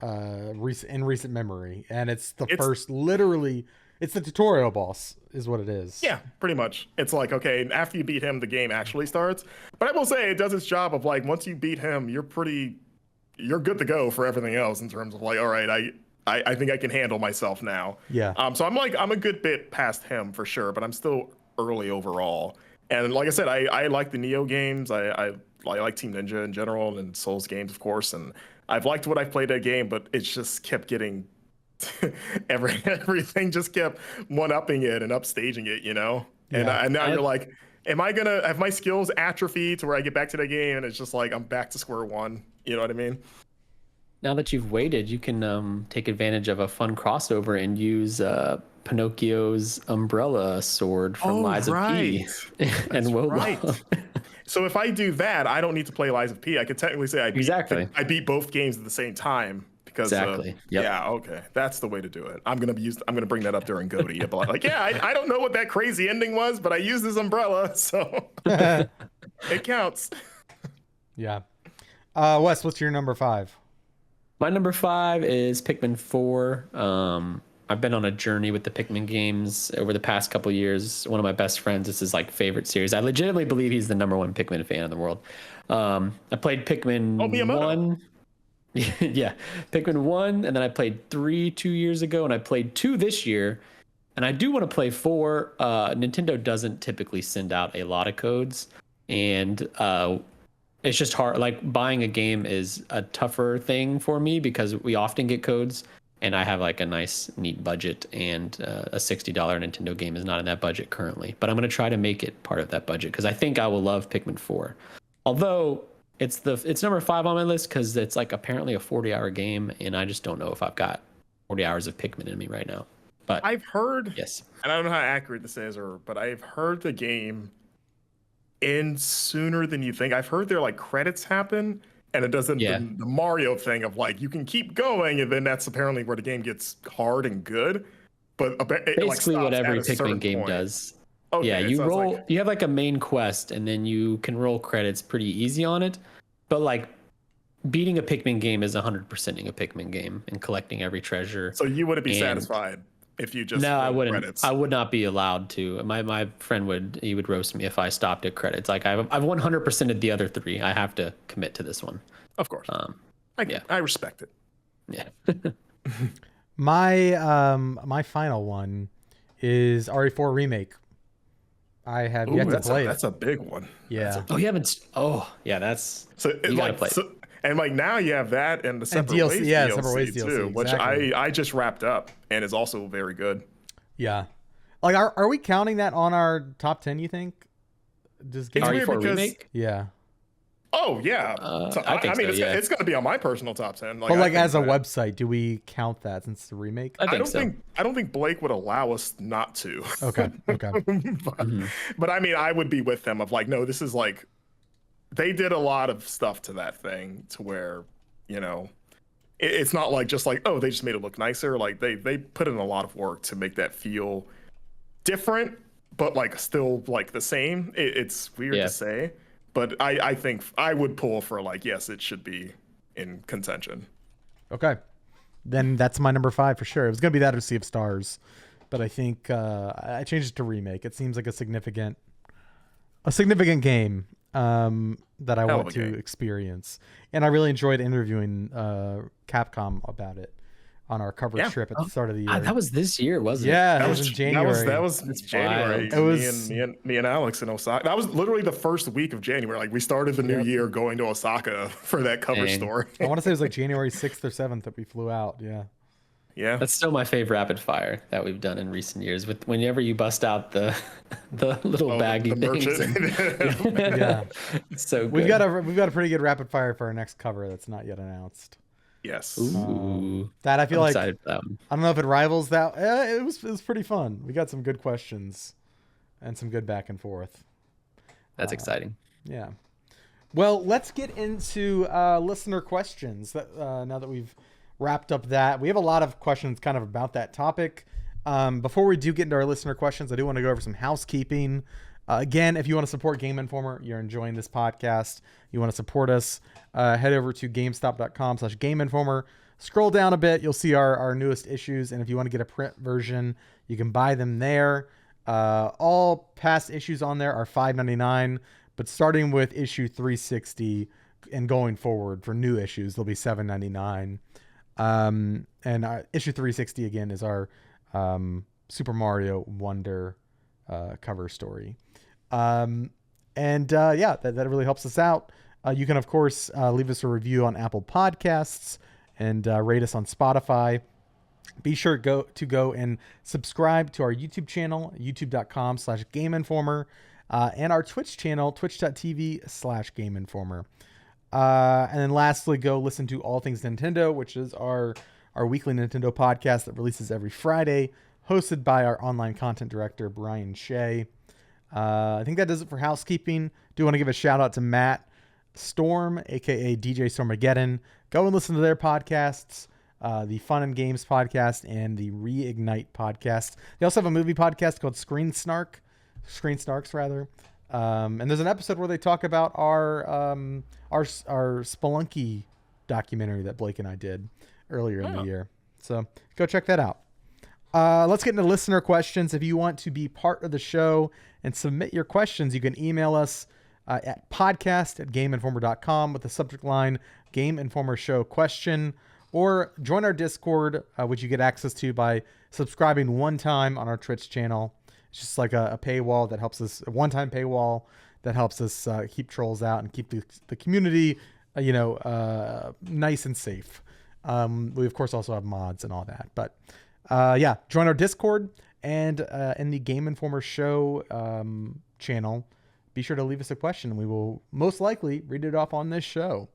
in recent memory, and it's first literally. It's the tutorial boss, is what it is. Yeah, pretty much. It's like, okay, after you beat him, the game actually starts. But I will say, it does its job of like, once you beat him, you're good to go for everything else in terms of like, all right, I think I can handle myself now. Yeah. So I'm a good bit past him for sure, but I'm still early overall. And like I said, I like the Neo games. I like Team Ninja in general and Souls games, of course. And I've liked what I've played that game, but it just kept getting everything just kept one-upping it and upstaging it, Yeah. And now you're like, am I gonna have my skills atrophy to where I get back to the game and it's just like I'm back to square one? You know what I mean? Now that you've waited, you can take advantage of a fun crossover and use Pinocchio's umbrella sword from Lies of P and Wobo. Right. So if I do that, I don't need to play Lies of P. I could technically say I beat both games at the same time. Because, Yeah, okay, that's the way to do it. I'm gonna bring that up during Goaty. Like, I don't know what that crazy ending was, but I used this umbrella, so it counts. Yeah. Wes, what's your number 5? My number 5 is Pikmin 4. I've been on a journey with the Pikmin games over the past couple years. One of my best friends, this is like favorite series. I legitimately believe he's the number 1 Pikmin fan in the world. I played Pikmin 1. Yeah, Pikmin 1, and then I played 3 2 years ago, and I played 2 this year. And I do want to play 4. Nintendo doesn't typically send out a lot of codes, and it's just hard. Like, buying a game is a tougher thing for me because we often get codes, and I have like a nice, neat budget, and a $60 Nintendo game is not in that budget currently. But I'm going to try to make it part of that budget because I think I will love Pikmin 4. Although it's number 5 on my list because it's like apparently a 40-hour game, and I just don't know if I've got 40 hours of Pikmin in me right now. But I've heard, yes, and I don't know how accurate this is, but I've heard the game ends sooner than you think. I've heard there like credits happen, and it doesn't the Mario thing of like you can keep going, and then that's apparently where the game gets hard and good. But basically, what every Pikmin game does. Okay, yeah, you roll. Like... You have like a main quest, and then you can roll credits pretty easy on it. But like beating a Pikmin game is 100%ing a Pikmin game and collecting every treasure. So you wouldn't be satisfied if you just I wouldn't. Credits. I would not be allowed to. My friend would roast me if I stopped at credits. Like I've 100%ed the other 3. I have to commit to this one. Of course. I respect it. Yeah. My final one is RE4 Remake. I have yet to play it. That's a big one. Yeah. You haven't. Oh, yeah. That's so. You gotta play. And like now you have that and the Separate Ways DLC, Separate Ways DLC too, which I just wrapped up and is also very good. Yeah. Like, are we counting that on our top 10? You think? Just RE4 Remake. Yeah. Oh yeah. I mean, it's going to be on my personal top 10. But like as a website, do we count that since it's a remake? I don't think Blake would allow us not to. Okay. But I mean, I would be with them of like, no, this is like, they did a lot of stuff to that thing to where, it's not like just like, oh, they just made it look nicer. Like they put in a lot of work to make that feel different, but like still like the same. It's weird to say. But I think I would pull for like, yes, it should be in contention. Okay. then that's my number 5 for sure. It was gonna be that or Sea of Stars, but I think I changed it to remake. It seems like a significant game that I want to experience, and I really enjoyed interviewing Capcom about it on our coverage trip at the start of the year. That was this year, wasn't it? Yeah, that was in January. That was January. It was me and Alex in Osaka. That was literally the first week of January. Like we started the new year going to Osaka for that cover story. I want to say it was like January 6th or 7th that we flew out. Yeah. That's still my favorite rapid fire that we've done in recent years. With whenever you bust out the little baggy things. Yeah. It's so good. We've got a pretty good rapid fire for our next cover that's not yet announced. Yes. Ooh. That I feel I'm like excited for that one. I don't know if it rivals that. It was pretty fun. We got some good questions and some good back and forth. That's exciting. Yeah. Well, let's get into listener questions. Now that we've wrapped up that, we have a lot of questions kind of about that topic. Before we do get into our listener questions, I do want to go over some housekeeping. Again, if you want to support Game Informer, you're enjoying this podcast, you want to support us, head over to GameStop.com/GameInformer. Scroll down a bit, you'll see our newest issues, and if you want to get a print version, you can buy them there. All past issues on there are $5.99, but starting with issue 360 and going forward for new issues, they'll be $7.99. And issue 360 again is our Super Mario Wonder cover story. That really helps us out. You can of course leave us a review on Apple Podcasts and rate us on Spotify. Be sure to go and subscribe to our YouTube channel, youtube.com/GameInformer, and our Twitch channel, twitch.tv/GameInformer. And then lastly, go listen to All Things Nintendo, which is our weekly Nintendo podcast that releases every Friday, hosted by our online content director, Brian Shea. I think that does it for housekeeping. Do want to give a shout out to Matt Storm, aka DJ Stormageddon. Go and listen to their podcasts, the Fun and Games podcast and the Reignite podcast. They also have a movie podcast called Screen Snarks rather. And there's an episode where they talk about our Spelunky documentary that Blake and I did earlier in the year. So go check that out. Let's get into listener questions. If you want to be part of the show and submit your questions, you can email us at podcast@gameinformer.com with the subject line Game Informer Show question, or join our Discord, which you get access to by subscribing one time on our Twitch channel. It's just like a paywall that helps us, a one-time paywall that helps us keep trolls out and keep the community, nice and safe. We of course also have mods and all that, but join our Discord and in the Game Informer Show channel. Be sure to leave us a question. We will most likely read it off on this show.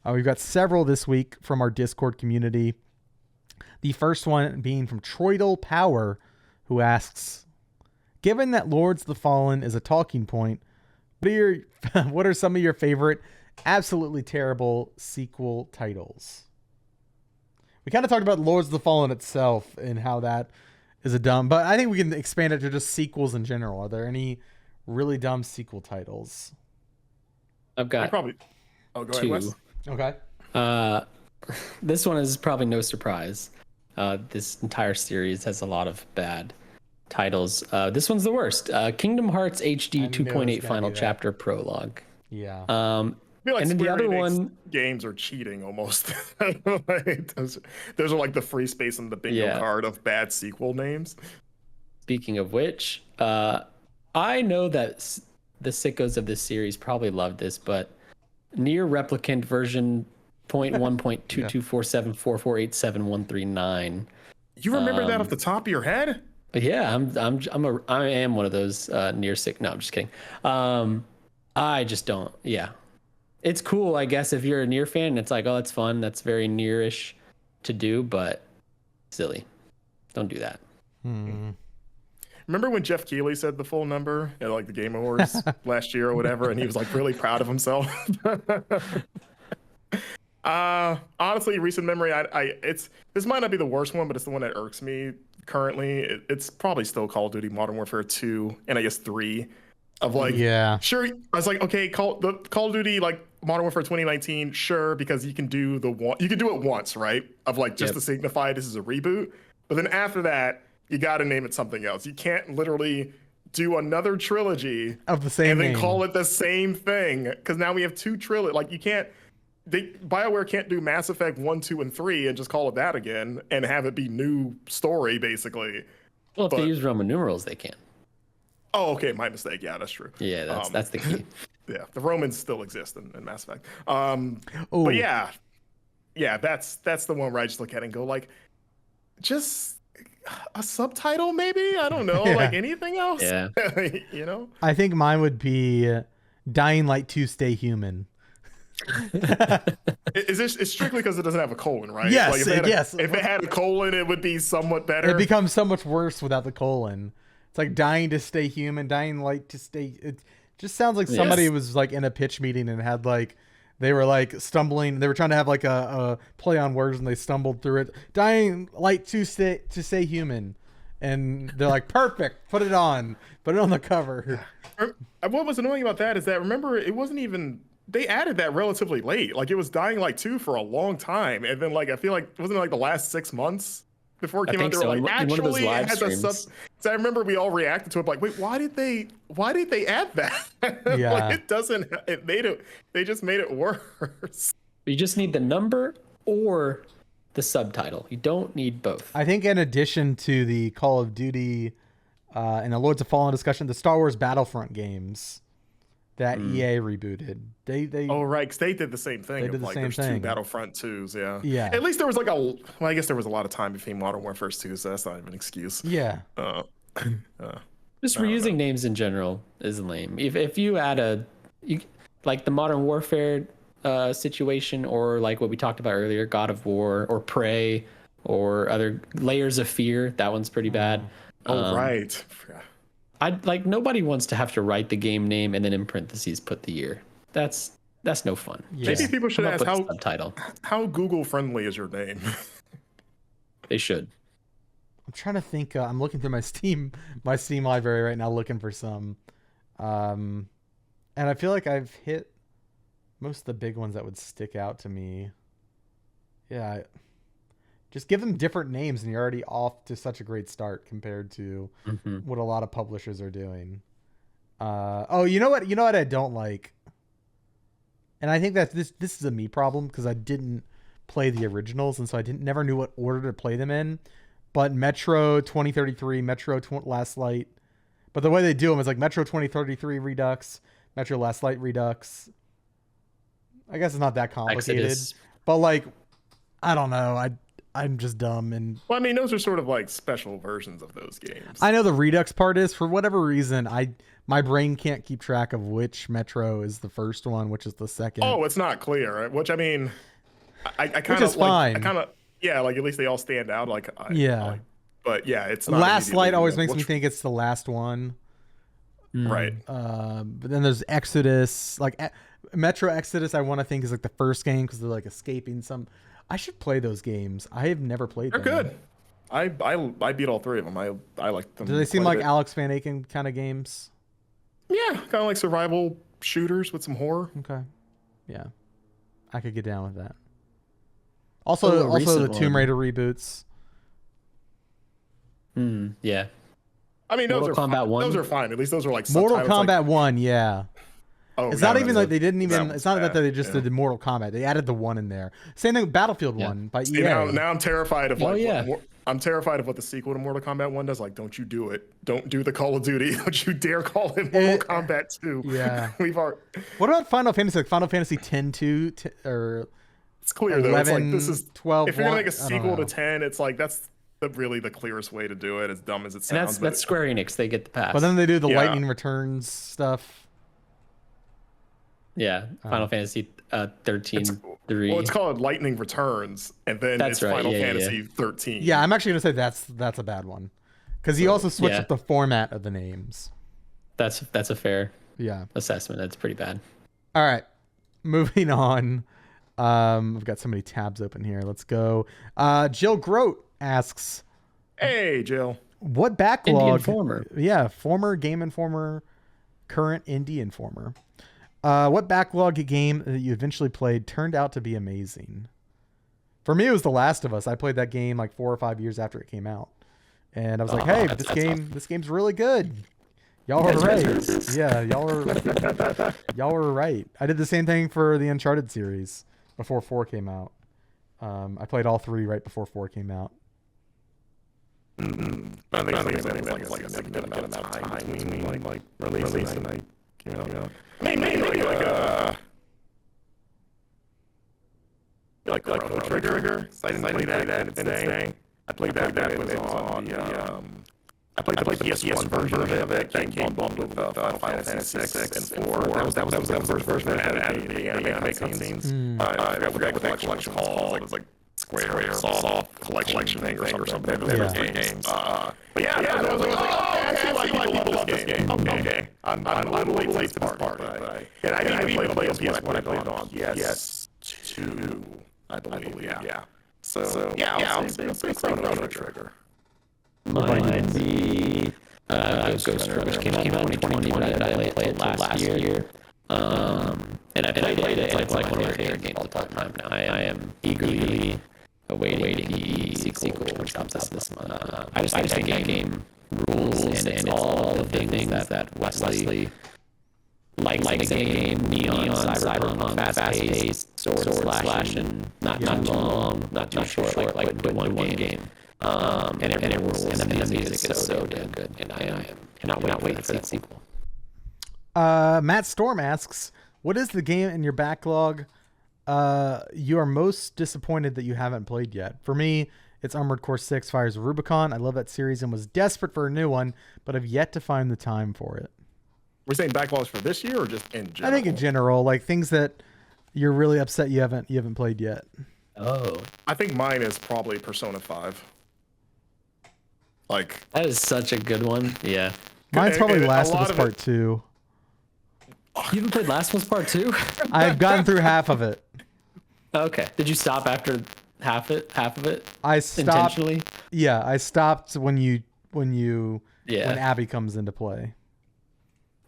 We've got several this week from our Discord community. The first one being from Troidal Power, who asks, given that Lords of the Fallen is a talking point, what are some of your favorite absolutely terrible sequel titles? We kind of talked about Lords of the Fallen itself and how that is a dumb, but I think we can expand it to just sequels in general. Are there any really dumb sequel titles? I've got go ahead, Wes. Okay. This one is probably no surprise. This entire series has a lot of bad titles. This one's the worst. Kingdom Hearts HD 2.8 Final Chapter Prologue. Yeah. I feel like and then the other one, games are cheating almost. Those are like the free space and the bingo card of bad sequel names. Speaking of which, I know that the sickos of this series probably love this, but Nier Replicant version 0.1.22474487139. You remember that off the top of your head? Yeah, I am one of those Nier sick. No, I'm just kidding. I just don't. Yeah, it's cool, I guess, if you're a Nier fan. And it's like, oh, that's fun. That's very Nier-ish to do, but silly. Don't do that. Remember when Jeff Keighley said the full number at like the Game Awards last year or whatever, and he was like really proud of himself? Honestly, recent memory, this might not be the worst one, but it's the one that irks me currently. It's probably still Call of Duty Modern Warfare 2 and I guess 3. Of like, sure, I was like, okay, Call of Duty, like Modern Warfare 2019, sure, because you can do it once, right? Of like just to signify this is a reboot. But then after that, you got to name it something else. You can't literally do another trilogy of the same and then name. call it the same thing, because now we have 2 trilogy. Like you can't. BioWare can't do Mass Effect 1, 2, and 3 and just call it that again and have it be new story basically. Well, if they use Roman numerals, they can. Oh, okay, my mistake. Yeah, that's true. Yeah, that's the key. Yeah, the Romans still exist in Mass Effect. But yeah, that's the one where I just look at it and go like, just a subtitle maybe. I don't know, like anything else. Yeah, you know. I think mine would be Dying Light 2: Stay Human. It's strictly because it doesn't have a colon, right? Yes, like yes. If it had a colon, it would be somewhat better. It becomes so much worse without the colon. It's like Dying to Stay Human, Dying Light to Stay. It just sounds like somebody was like in a pitch meeting and had like they were like stumbling. They were trying to have like a play on words and they stumbled through it. Dying Light to Stay Human, and they're like, perfect. Put it on the cover. What was annoying about that is that remember it wasn't even. They added that relatively late. Like it was Dying Light 2 for a long time, and then like I feel like wasn't it like the last 6 months before it came out? They were like, actually, it has a so I remember we all reacted to it like, wait, why did they add that? Yeah, like it doesn't. It made it. They just made it worse. You just need the number or the subtitle. You don't need both. I think in addition to the Call of Duty and the Lords of Fallen discussion, the Star Wars Battlefront games that EA rebooted. They oh right, because they did the same thing. They did the like, same there's thing. 2 Battlefront 2s, yeah. Yeah. At least there was like I guess there was a lot of time between Modern Warfare 2, so that's not even an excuse. Yeah. Just reusing names in general is lame. If you add like the Modern Warfare situation, or like what we talked about earlier, God of War or Prey or other Layers of Fear, that one's pretty bad. Oh right. Nobody wants to have to write the game name and then in parentheses put the year. That's no fun. Yeah. Maybe people should ask how Google friendly is your name? They should. I'm trying to think. I'm looking through my Steam library right now, looking for some, and I feel like I've hit most of the big ones that would stick out to me. Yeah. Just give them different names and you're already off to such a great start compared to what a lot of publishers are doing. You know what I don't like? And I think that this is a me problem because I didn't play the originals and so I never knew what order to play them in. But Metro 2033, Metro Last Light. But the way they do them is like Metro 2033 Redux, Metro Last Light Redux. I guess it's not that complicated. Exodus. But like, I don't know. I'm just dumb well, I mean, those are sort of like special versions of those games. I know the Redux part is, for whatever reason, my brain can't keep track of which Metro is the first one, which is the second. Oh, it's not clear. Which I mean, I kind of which is fine. I kind of like at least they all stand out. But yeah, it's not Last Light always makes me think it's the last one. Right. But then there's Exodus, like Metro Exodus. I want to think is like the first game because they're like escaping some. I should play those games. I have never played them. They're good. I beat all 3 of them. I like them. Do they seem like Alex Van Aken kind of games? Yeah, kind of like survival shooters with some horror. Okay. Yeah. I could get down with that. Also the Tomb Raider reboots. Yeah. I mean, those are fine. Those are fine. At least those are like Mortal Kombat 1, yeah. Oh, it's not even like they didn't even. It's not that they just did Mortal Kombat. They added the 1 in there. Same thing with Battlefield 1 by EA. Now I'm terrified of I'm terrified of what the sequel to Mortal Kombat 1 does. Like, don't you do it? Don't do the Call of Duty. Don't you dare call it Mortal Kombat 2. Yeah. What about Final Fantasy? Like Final Fantasy 10-2 or it's clear 11, though. It's like this is 12. If you're gonna make a sequel to 10, it's like that's really the clearest way to do it. As dumb as it sounds. And that's Square Enix. They get the pass. But then they do the Lightning Returns stuff. Yeah, Final Fantasy 13. Well, it's called Lightning Returns, and then it's Final Fantasy 13. Yeah, I'm actually gonna say that's a bad one, because he also switched up the format of the names. That's a fair assessment. That's pretty bad. All right, moving on. I've got so many tabs open here. Let's go. Jill Grote asks, "Hey, Jill, what backlog?" Indie Informer. Yeah, former Game Informer, current Indie Informer. What backlog game that you eventually played turned out to be amazing? For me, it was The Last of Us. I played that game like 4 or 5 years after it came out, and I was like, "Hey, this game's really good." Y'all were right. Yeah, y'all were right. I did the same thing for the Uncharted series before 4 came out. I played all 3 right before 4 came out. I think it's like a significant amount of time between like release and I came out. Maybe like Chrono Trigger. I didn't play that today. I played that when it was on the I played the PS1 version of it that came bundled with Final Fantasy 6 and 4. That was the first version that had the anime cutscenes. I forgot what that collection was called. It was like Square Soft collection thing or something. Games. But yeah, I was like, I see why people love this game. Okay. I'm a little late to this part, but I didn't play PS1 when I played it on PS2, I believe. Yeah. So yeah, I'll say Chrono Trigger. Might be Ghost Runner, which came out in 2020, but I played it last year. And I played it. It's like one of my favorite games of all time now. I am eagerly awaiting the sequel, which comes out this month. I just think that game rules, and it's all the things that Wesley likes in the game. Neon, cyberpunk, fast-paced, sword slashing, not too long, not too short, like but one game. And it rules, and the music is so damn good, and I cannot wait for that sequel. Matt Storm asks, what is the game in your backlog you are most disappointed that you haven't played yet? For me, it's Armored Core 6 Fires of Rubicon. I love that series and was desperate for a new one, but have yet to find the time for it. We're saying backlogs for this year or just in general? I think in general, like things that you're really upset you haven't played yet. Oh. I think mine is probably Persona 5. Like, that is such a good one. Yeah. Mine's probably Last of Us Part 2. You haven't played Last of Us Part 2? I've gotten through half of it. Okay. Did you stop after half of it? I stopped intentionally. Yeah, I stopped when Abby comes into play.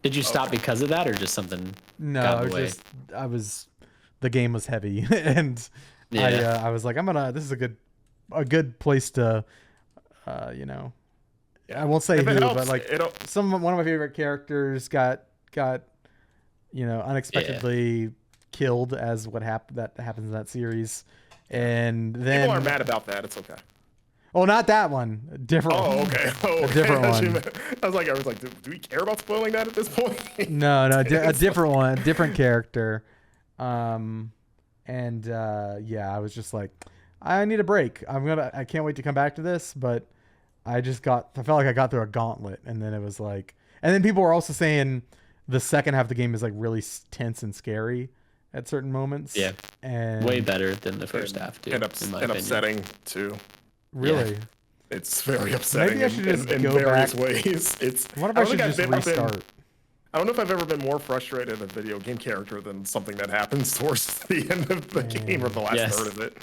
Did you stop because of that, or just something? No, the game was heavy, and I was like, this is a good place to, I won't say who, but like one of my favorite characters got unexpectedly killed, as that happens in that series, and then people are mad about that. It's okay. Oh, not that one. A different one. Okay. A different one. I was like, do we care about spoiling that at this point? No, a different one, a different character. I was just like, I need a break. I can't wait to come back to this, but I felt like I got through a gauntlet, and then it was like, and then people were also saying the second half of the game is like really tense and scary at certain moments. Yeah. And way better than the first half, too. And upsetting too. Really? Yeah. It's very upsetting. Maybe I should just in go various back. ways. What if I should just restart? I don't know if I've ever been more frustrated at a video game character than something that happens towards the end of the game or the last third of it.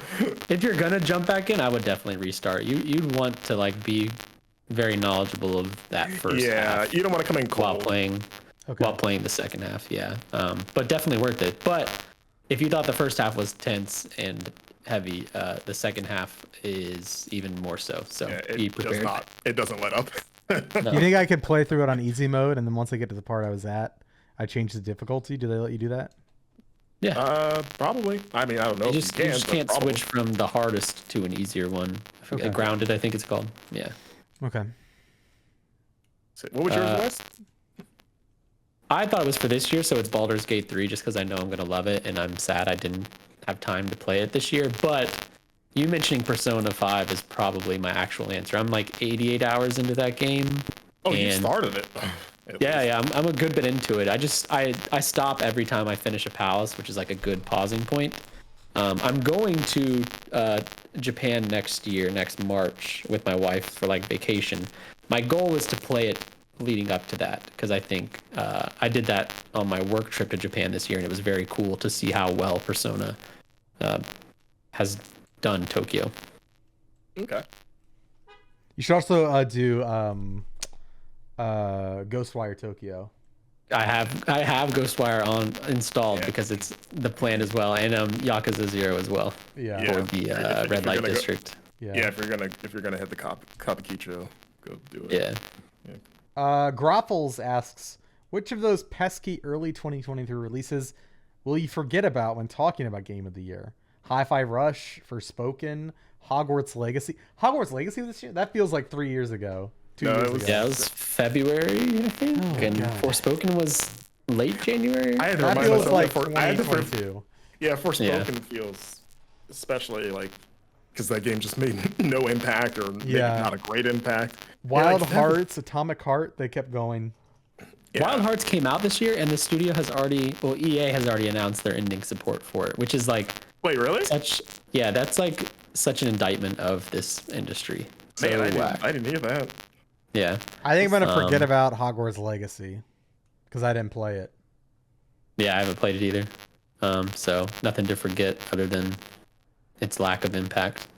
If you're gonna jump back in, I would definitely restart. You'd want to like be very knowledgeable of that first half. Yeah, you don't want to come in cold while playing the second half. Yeah, but definitely worth it. But if you thought the first half was tense and heavy, the second half is even more so. So be prepared. It doesn't let up. No. You think I could play through it on easy mode, and then once I get to the part I was at, I change the difficulty? Do they let you do that? Yeah. Probably. I mean, I don't know. You just can't switch from the hardest to an easier one. Okay. Grounded, I think it's called. Yeah. Okay. So what was yours, Wes? I thought it was for this year, so it's Baldur's Gate 3, just because I know I'm going to love it, and I'm sad I didn't have time to play it this year. But you mentioning Persona 5 is probably my actual answer. I'm like 88 hours into that game. Oh, you started it. Yeah, I'm a good bit into it. I stop every time I finish a palace, which is like a good pausing point. I'm going to Japan next March with my wife for like vacation. My goal is to play it leading up to that, because I think I did that on my work trip to Japan this year, and it was very cool to see how well Persona has done Tokyo. Okay. You should also do Ghostwire Tokyo. I have Ghostwire on installed because it's the plan as well, and Yakuza 0 as well. Yeah. For the red light district. Yeah, if you're gonna hit the Kabukicho, go do it. Yeah. Groffles asks, which of those pesky early 2023 releases will you forget about when talking about Game of the Year? Hi-Fi Rush, Forspoken, Hogwarts Legacy. Hogwarts Legacy this year? That feels like 3 years ago. 2 years ago. Yeah, it was February, I think. Oh, and God. Forspoken was late January. I had to that remind feels myself like that 2022. Forspoken feels especially like because that game just made no impact or maybe not a great impact. Wild Hearts, Atomic Heart, they kept going. Yeah. Wild Hearts came out this year, and the studio has already, EA has already announced their ending support for it, which is like, wait, really? That's like such an indictment of this industry. So Man, I didn't hear that. Yeah, I think I'm gonna forget about Hogwarts Legacy because I didn't play it. Yeah, I haven't played it either. So nothing to forget other than its lack of impact.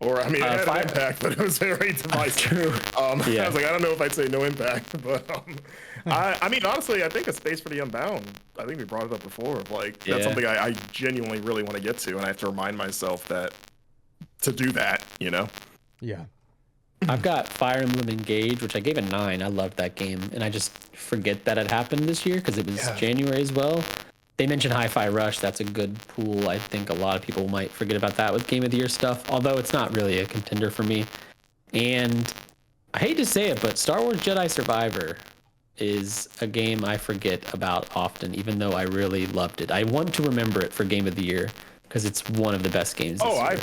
Or it had an impact, but it was very divisive. True. I was like, I don't know if I'd say no impact, but honestly, I think A Space for the Unbound. I think we brought it up before. That's something I genuinely really want to get to, and I have to remind myself that to do that, Yeah. I've got Fire Emblem Engage, which I gave a 9. I loved that game, and I just forget that it happened this year because it was January as well. They mentioned Hi-Fi Rush. That's a good pool. I think a lot of people might forget about that with Game of the Year stuff, although it's not really a contender for me. And I hate to say it, but Star Wars Jedi Survivor is a game I forget about often, even though I really loved it. I want to remember it for Game of the Year because it's one of the best games this year.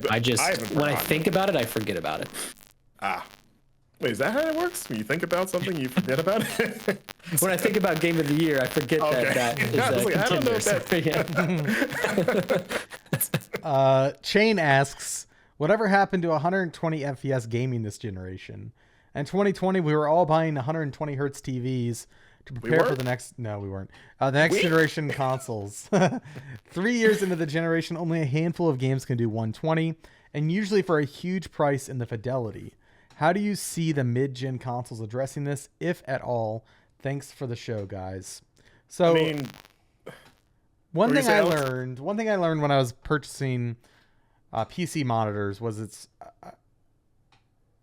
When I think about it, I forget about it. Wait, is that how it works? When you think about something, you forget about it? When I think about Game of the Year, I forget that is a contender. Chain asks, whatever happened to 120 FPS gaming this generation? In 2020, we were all buying 120 hertz TVs to prepare for the next... No, we weren't. The next generation consoles. 3 years into the generation, only a handful of games can do 120, and usually for a huge price in the fidelity. How do you see the mid-gen consoles addressing this, if at all? Thanks for the show, guys. So, one thing I learned when I was purchasing PC monitors was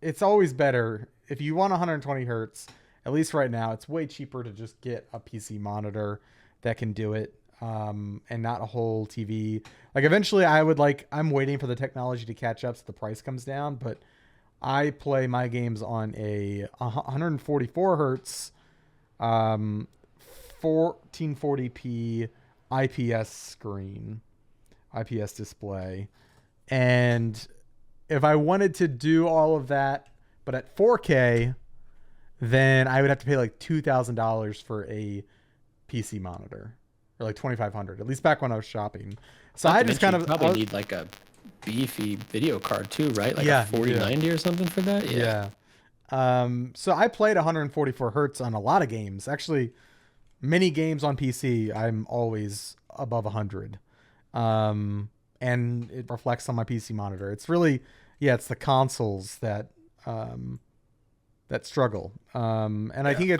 it's always better if you want 120 hertz. At least right now, it's way cheaper to just get a PC monitor that can do it, and not a whole TV. Eventually, I'm waiting for the technology to catch up so the price comes down, but I play my games on a 144 hertz, 1440p IPS display. And if I wanted to do all of that, but at 4K, then I would have to pay $2,000 for a PC monitor, or $2,500, at least back when I was shopping. So I just kind of need a beefy video card too, right? A 4090 or something for that. Yeah. So I played 144 hertz on a lot of games. Actually, many games on PC, I'm always above 100. And it reflects on my PC monitor. It's really, it's the consoles that struggle. And I think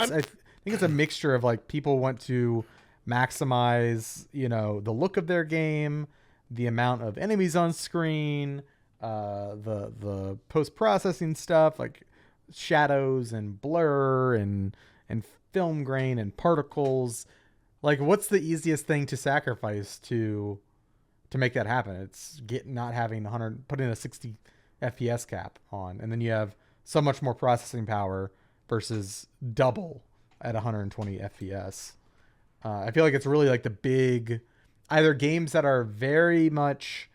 it's a mixture of people want to maximize, the look of their game, the amount of enemies on screen, the post-processing stuff like shadows and blur and film grain and particles. What's the easiest thing to sacrifice to make that happen? It's not having putting a 60 FPS cap on, and then you have so much more processing power versus double at 120 FPS. I feel like it's really the big, either games that are very much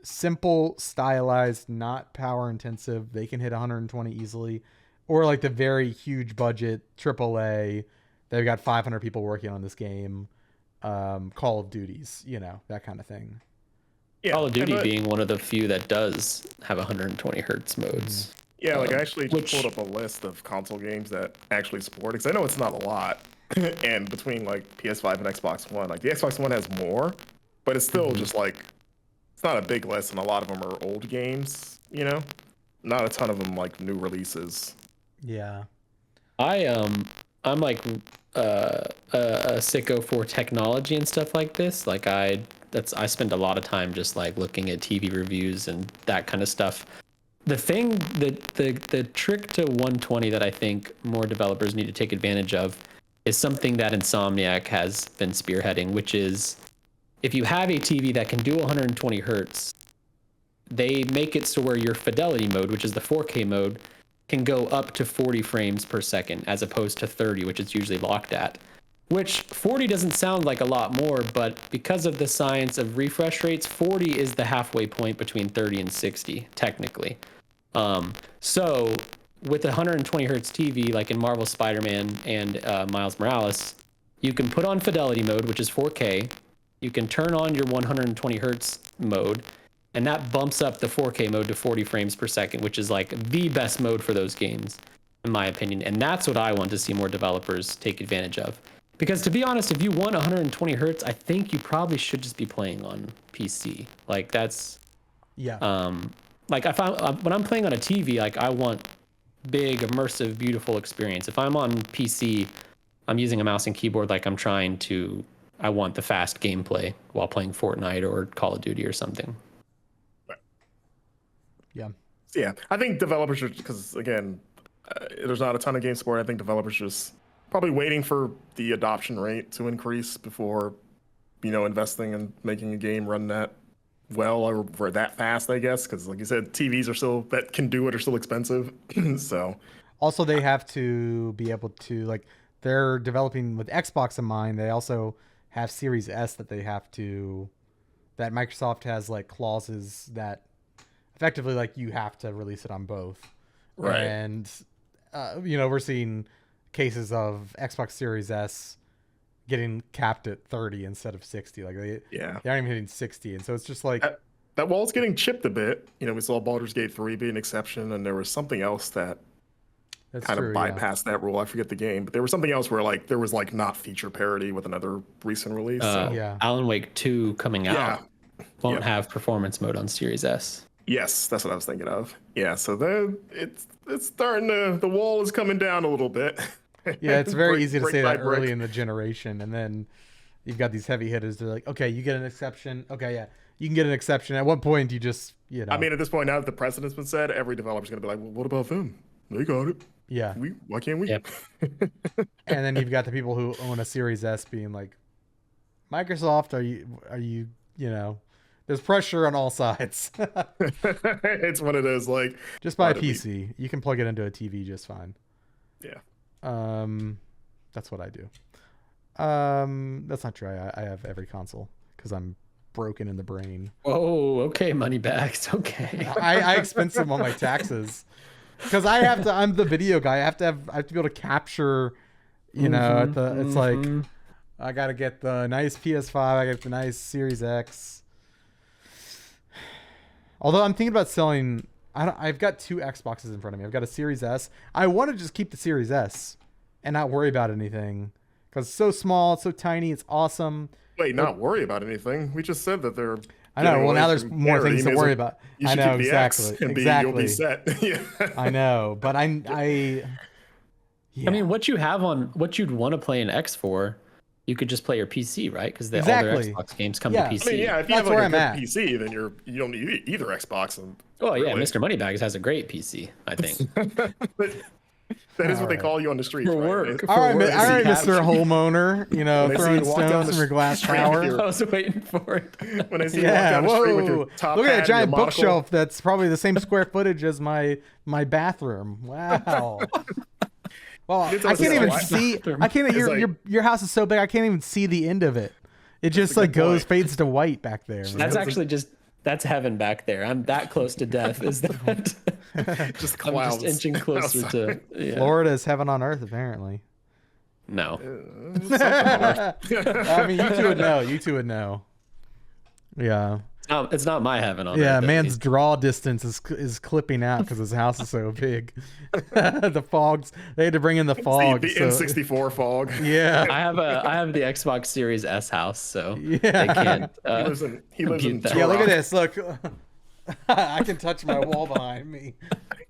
simple, stylized, not power intensive, they can hit 120 easily, or the very huge budget AAA, they've got 500 people working on this game, Call of Duties, that kind of thing. Yeah, Call of Duty being one of the few that does have 120 hertz modes. Yeah, I actually just pulled up a list of console games that actually support it, because I know it's not a lot. And between PS5 and Xbox One, the Xbox One has more, but it's still just it's not a big list, and a lot of them are old games, not a ton of them new releases. Yeah. I like a sicko for technology and stuff like this. Like I spend a lot of time just like looking at TV reviews and that kind of stuff. The thing that the trick to 120 that I think more developers need to take advantage of is something that Insomniac has been spearheading, which is if you have a TV that can do 120 hertz, they make it so where your fidelity mode, which is the 4K mode, can go up to 40 frames per second as opposed to 30, which it's usually locked at. Which 40 doesn't sound like a lot more, but because of the science of refresh rates, 40 is the halfway point between 30 and 60, technically. So with a 120 hertz TV, like in Marvel Spider-Man and Miles Morales, you can put on fidelity mode, which is 4K. You can turn on your 120 hertz mode, and that bumps up the 4K mode to 40 frames per second, which is like the best mode for those games, in my opinion. And that's what I want to see more developers take advantage of. Because to be honest, if you want 120 hertz, I think you probably should just be playing on PC. Like that's, like when I'm playing on a TV, like I want big, immersive, beautiful experience. If I'm on PC, I'm using a mouse and keyboard like I want the fast gameplay while playing Fortnite or Call of Duty or something. Yeah, I think developers are, because again, there's not a ton of game support. I think developers just probably waiting for the adoption rate to increase before, investing and making a game run that well or that fast, I guess. Because like you said, TVs that can do it are still expensive. So also they have to be able to, like, they're developing with Xbox in mind. They also have Series S that Microsoft has like clauses that effectively like you have to release it on both. Right. And we're seeing cases of Xbox Series S getting capped at 30 instead of 60. Like they aren't even hitting 60. And so it's just like that wall's getting chipped a bit. We saw Baldur's Gate 3 be an exception, and there was something else that kind of bypassed that rule. I forget the game, but there was something else where like there was like not feature parity with another recent release. Alan Wake 2 coming out won't have performance mode on Series S. Yes, that's what I was thinking of. Yeah, so it's starting to, the wall is coming down a little bit. Yeah, it's very easy to say that early in the generation, and then you've got these heavy hitters. They're like, okay, you get an exception. Okay, yeah, you can get an exception. At what point you just, I mean, at this point, now that the precedent's been set, every developer's going to be like, well, what about them? They got it. Yeah. Why can't we? Yep. And then you've got the people who own a Series S being like, Microsoft, are you, there's pressure on all sides. It's one of those like, just buy a PC. You can plug it into a TV just fine. Yeah. That's what I do. That's not true. I have every console because I'm broken in the brain. Oh, okay, Moneybags. Okay. I expense them on my taxes because I'm the video guy. I have to be able to capture, it's like I got to get the nice PS5. I get the nice Series X. Although I'm thinking about selling, I've got two Xboxes in front of me. I've got a Series S. I want to just keep the Series S and not worry about anything because it's so small, it's so tiny, it's awesome. Wait, not worry about anything? We just said that they're. I know. Well, now there's more things to worry about. I know, exactly. You'll be set. Yeah. I know, but I mean, what you'd want to play an X for, you could just play your PC, right? Because all their Xbox games come to PC. I mean, if you have like a good PC, then you don't need either Xbox. Mr. Moneybags has a great PC, I think. That is what they call you on the street. For work. All right, Mr. Homeowner, throwing stones from your glass tower. I was waiting for it. When I see you walk down the street with your top look at hat that giant and your bookshelf that's probably the same square footage as my bathroom. Wow. Well, I can't even see. I can't. Your house is so big. I can't even see the end of it. It just like fades to white back there. That's actually that's heaven back there. I'm that close to death. Is that just clouds? I'm just inching closer to. Yeah. Florida is heaven on earth, apparently. No. I mean, you two would know. Yeah. It's not my heaven on earth. Yeah, man's draw distance is clipping out because his house is so big. The fogs. They had to bring in the fog. The N64 fog. Yeah. I have the Xbox Series S house, so they can't. He lives in yeah, look at this. Look, I can touch my wall behind me.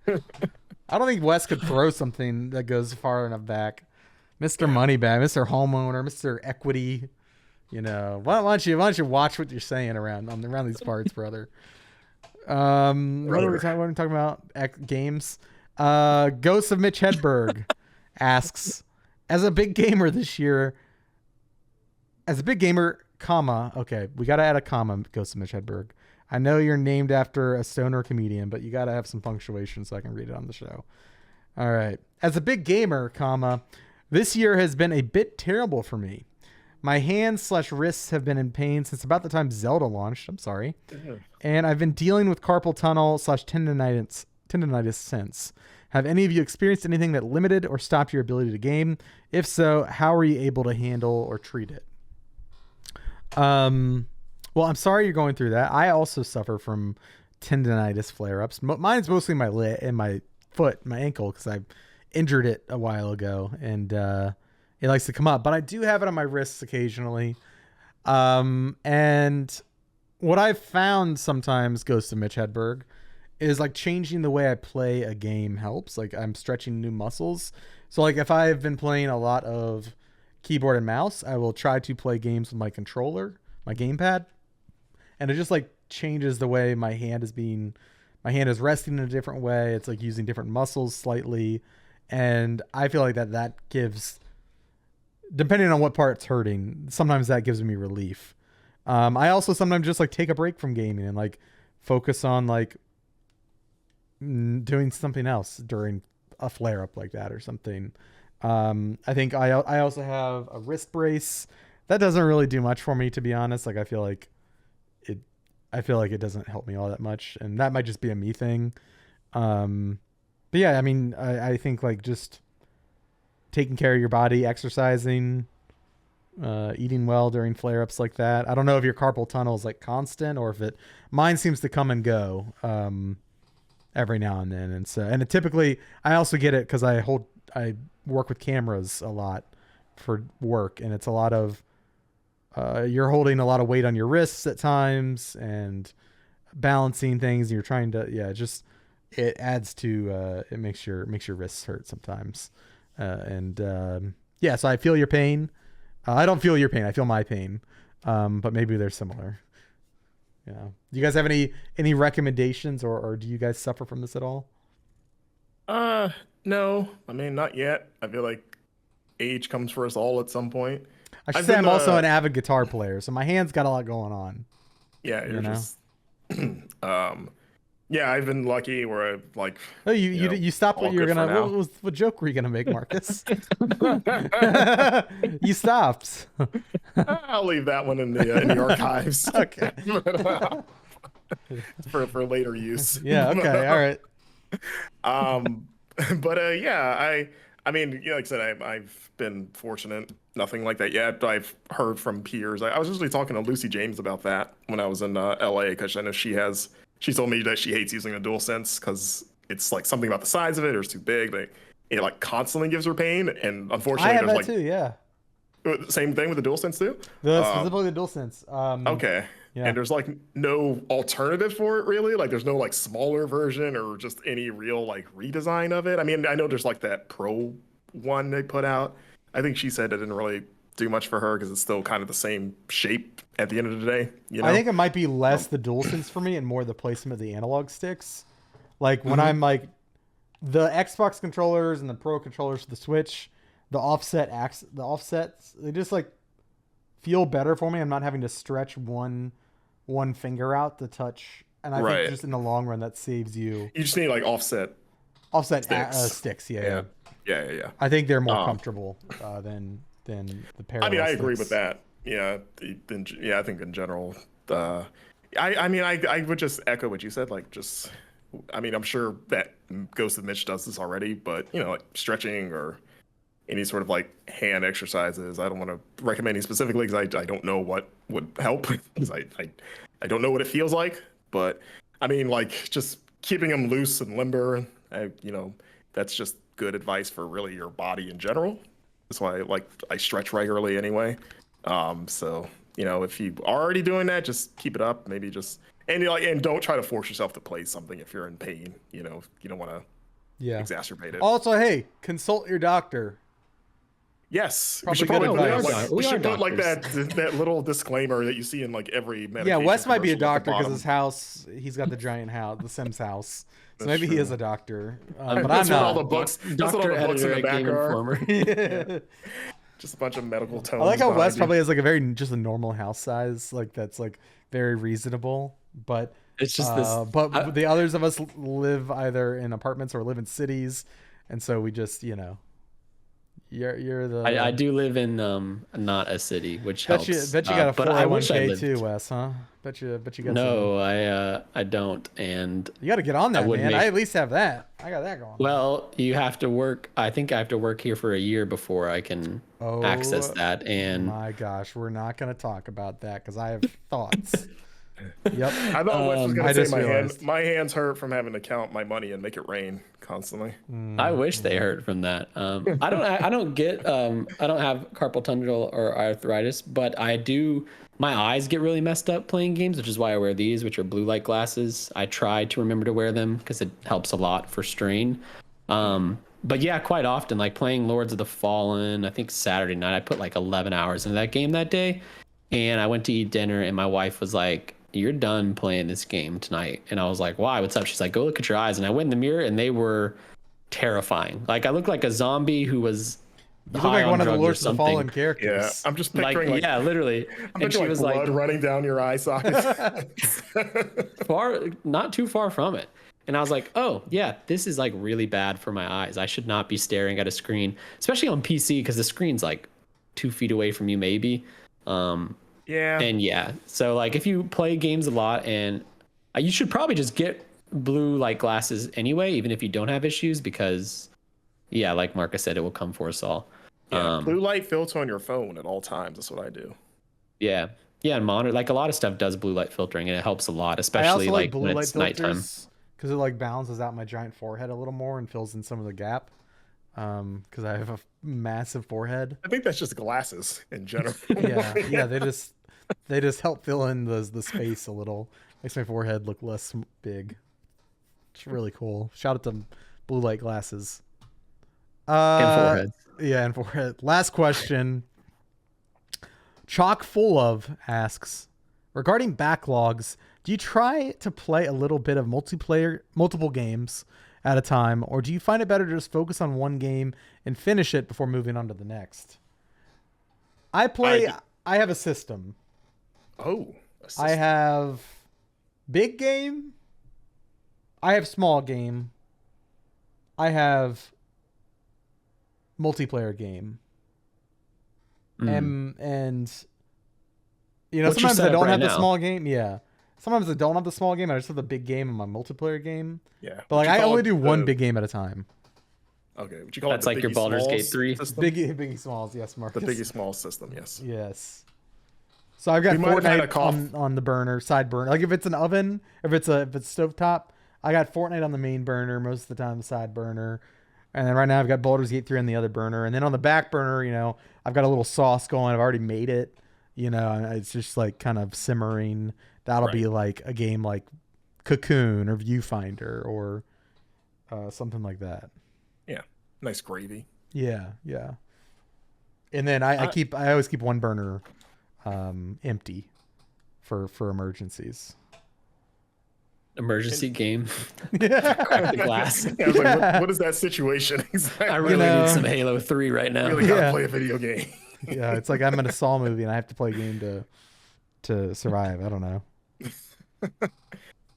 I don't think Wes could throw something that goes far enough back Mr. Moneybag, Mr. Homeowner, Mr. Equity. You know, why don't you watch what you're saying around these parts, brother? What are we talking about? Games. Ghost of Mitch Hedberg asks, as a big gamer, comma. Okay, we gotta add a comma. Ghost of Mitch Hedberg. I know you're named after a stoner comedian, but you gotta have some punctuation so I can read it on the show. All right. As a big gamer, comma, this year has been a bit terrible for me. My hands/wrists have been in pain since about the time Zelda launched. I'm sorry. And I've been dealing with carpal tunnel/tendonitis since. Have any of you experienced anything that limited or stopped your ability to game? If so, how are you able to handle or treat it? Well, I'm sorry you're going through that. I also suffer from tendonitis flare-ups. Mine's mostly my foot, my ankle, because I injured it a while ago, and it likes to come up, but I do have it on my wrists occasionally. And what I've found sometimes, Ghost of Mitch Hedberg, is like changing the way I play a game helps. Like I'm stretching new muscles. So like if I've been playing a lot of keyboard and mouse, I will try to play games with my controller, my gamepad, and it just like changes the way my hand is resting in a different way. It's like using different muscles slightly. And I feel like that gives, depending on what part's hurting, sometimes that gives me relief. I also sometimes just like take a break from gaming and like focus on like doing something else during a flare up like that or something. I think I also have a wrist brace that doesn't really do much for me, to be honest. Like I feel like it doesn't help me all that much, and that might just be a me thing. But yeah, I mean, I think like just taking care of your body, exercising, eating well during flare-ups like that. I don't know if your carpal tunnel is like constant or if mine seems to come and go every now and then. And typically I also get it because I work with cameras a lot for work, and it's a lot of you're holding a lot of weight on your wrists at times and balancing things. And you're trying to it adds to it makes your wrists hurt sometimes. So I feel your pain. I don't feel your pain. I feel my pain. But maybe they're similar. Yeah. Do you guys have any recommendations, or do you guys suffer from this at all? No. I mean, not yet. I feel like age comes for us all at some point. I should say I'm also an avid guitar player, so my hands got a lot going on. Yeah, you're just yeah, I've been lucky where I've like. Oh, you stopped what you were gonna. What joke were you gonna make, Marcus? You stopped. I'll leave that one in the archives. Okay. for later use. Yeah. Okay. All right. I mean, like I said, I've been fortunate. Nothing like that yet. I've heard from peers. I was actually talking to Lucy James about that when I was in LA, because I know she told me that she hates using a DualSense because it's like something about the size of it or it's too big. Like it like constantly gives her pain, and unfortunately, I have that too. Yeah. Same thing with the DualSense too. Specifically the DualSense. Okay. Yeah. And there's like no alternative for it really. Like there's no like smaller version or just any real like redesign of it. I mean, I know there's like that Pro one they put out. I think she said it didn't really do much for her because it's still kind of the same shape at the end of the day. You know? I think it might be less the DualSense for me and more the placement of the analog sticks. Like when I'm like the Xbox controllers and the Pro controllers for the Switch, the offsets, they just like feel better for me. I'm not having to stretch one finger out to touch, and I think just in the long run that saves you. You just need like offset sticks. Yeah. I think they're more comfortable than the parallel. I mean, I sticks. agree with that. Yeah, I think in general, I would just echo what you said. Like, just, I mean, I'm sure that Ghost of Mitch does this already, but you know, like stretching or any sort of like hand exercises, I don't want to recommend any specifically because I don't know what would help because I don't know what it feels like. But I mean, like just keeping them loose and limber, that's just good advice for really your body in general. That's why I stretch regularly anyway. So if you are already doing that, just keep it up. Maybe just and don't try to force yourself to play something if you're in pain. You don't want to exacerbate it. Also, hey, consult your doctor. Yes, Probably we should probably good put, advice. we should put like that little disclaimer that you see in like every medication. Yeah, Wes might be a commercial at the doctor because bottom. his house, he's got the giant house, the Sims house. So That's maybe he true. is a doctor, but I'm That's what all the not. books. That's what all Doctor the books in editor the at back Game are. Informer. Yeah. Just a bunch of medical tones. I like how behind Wes you. probably has like a very just a normal house size, like that's like very reasonable. But It's just this. But the others of us live either in apartments or live in cities, and so we just you're the. I do live in not a city, which helps. Bet you got a but I wish I 401k lived. too, Wes, huh? Bet you got No, I don't, and you got to get on that, would man. make- I at least have that. I got that going. well, you have to work. I think I have to work here for a year before I can access that. And my gosh, we're not going to talk about that because I have thoughts. Yep. I thought Wes was I gonna just say realized. my hands hurt from having to count my money and make it rain constantly. I wish they hurt from that. I don't get I don't have carpal tunnel or arthritis, but I do. My eyes get really messed up playing games, which is why I wear these, which are blue light glasses. I try to remember to wear them because it helps a lot for strain. But yeah, quite often, like playing Lords of the Fallen, I think Saturday night, I put like 11 hours into that game that day. And I went to eat dinner and my wife was like, "You're done playing this game tonight." And I was like, "Why? What's up?" She's like, "Go look at your eyes." And I went in the mirror and they were terrifying. Like I looked like a zombie who was You look like one of the Lords of the Fallen Yeah, characters. I'm just picturing like yeah, literally. I'm And she picturing was blood like, running down your eye sockets. not too far from it. And I was like, oh yeah, this is like really bad for my eyes. I should not be staring at a screen, especially on PC because the screen's like 2 feet away from you maybe. Yeah. And yeah, so like if you play games a lot, and you should probably just get blue light glasses anyway, even if you don't have issues, because yeah, like Marcus said, it will come for us all. Yeah, blue light filter on your phone at all times. That's what I do. Yeah, and monitor, like a lot of stuff does blue light filtering, and it helps a lot, especially like when it's nighttime. Because it like balances out my giant forehead a little more and fills in some of the gap. Because I have a massive forehead. I think that's just glasses in general. yeah, they just help fill in the space a little. Makes my forehead look less big. It's really cool. Shout out to blue light glasses. And foreheads. Yeah, and forehead. Last question. Chock full of asks, regarding backlogs, do you try to play a little bit of multiple games at a time, or do you find it better to just focus on one game and finish it before moving on to the next? I have a system. Oh, I have big game. I have small game. I have multiplayer game. And What's sometimes I don't have the now? small game. Yeah. Sometimes I don't have the small game. I just have the big game and my multiplayer game. yeah. But like I only do one big game at a time. Okay, would you call That's it like your Baldur's Gate 3? Biggie Smalls, yes, Marcus. The Biggie Smalls system, yes. Yes. So I've got We might have had a Fortnite on the burner, side burner. Like if it's an oven, if it's stovetop, I got Fortnite on the main burner, most of the time side burner. And then right now I've got Baldur's Gate 3 on the other burner. And then on the back burner, I've got a little sauce going. I've already made it. And it's just like kind of simmering. That'll be like a game like Cocoon or Viewfinder or something like that. Yeah. Nice gravy. Yeah. And then I always keep one burner empty for emergencies. Emergency game. Crack the glass. Yeah, I was like, what is that situation exactly? I really need some Halo 3 right now. I really gotta play a video game. Yeah, it's like I'm in a Saw movie and I have to play a game to survive. I don't know.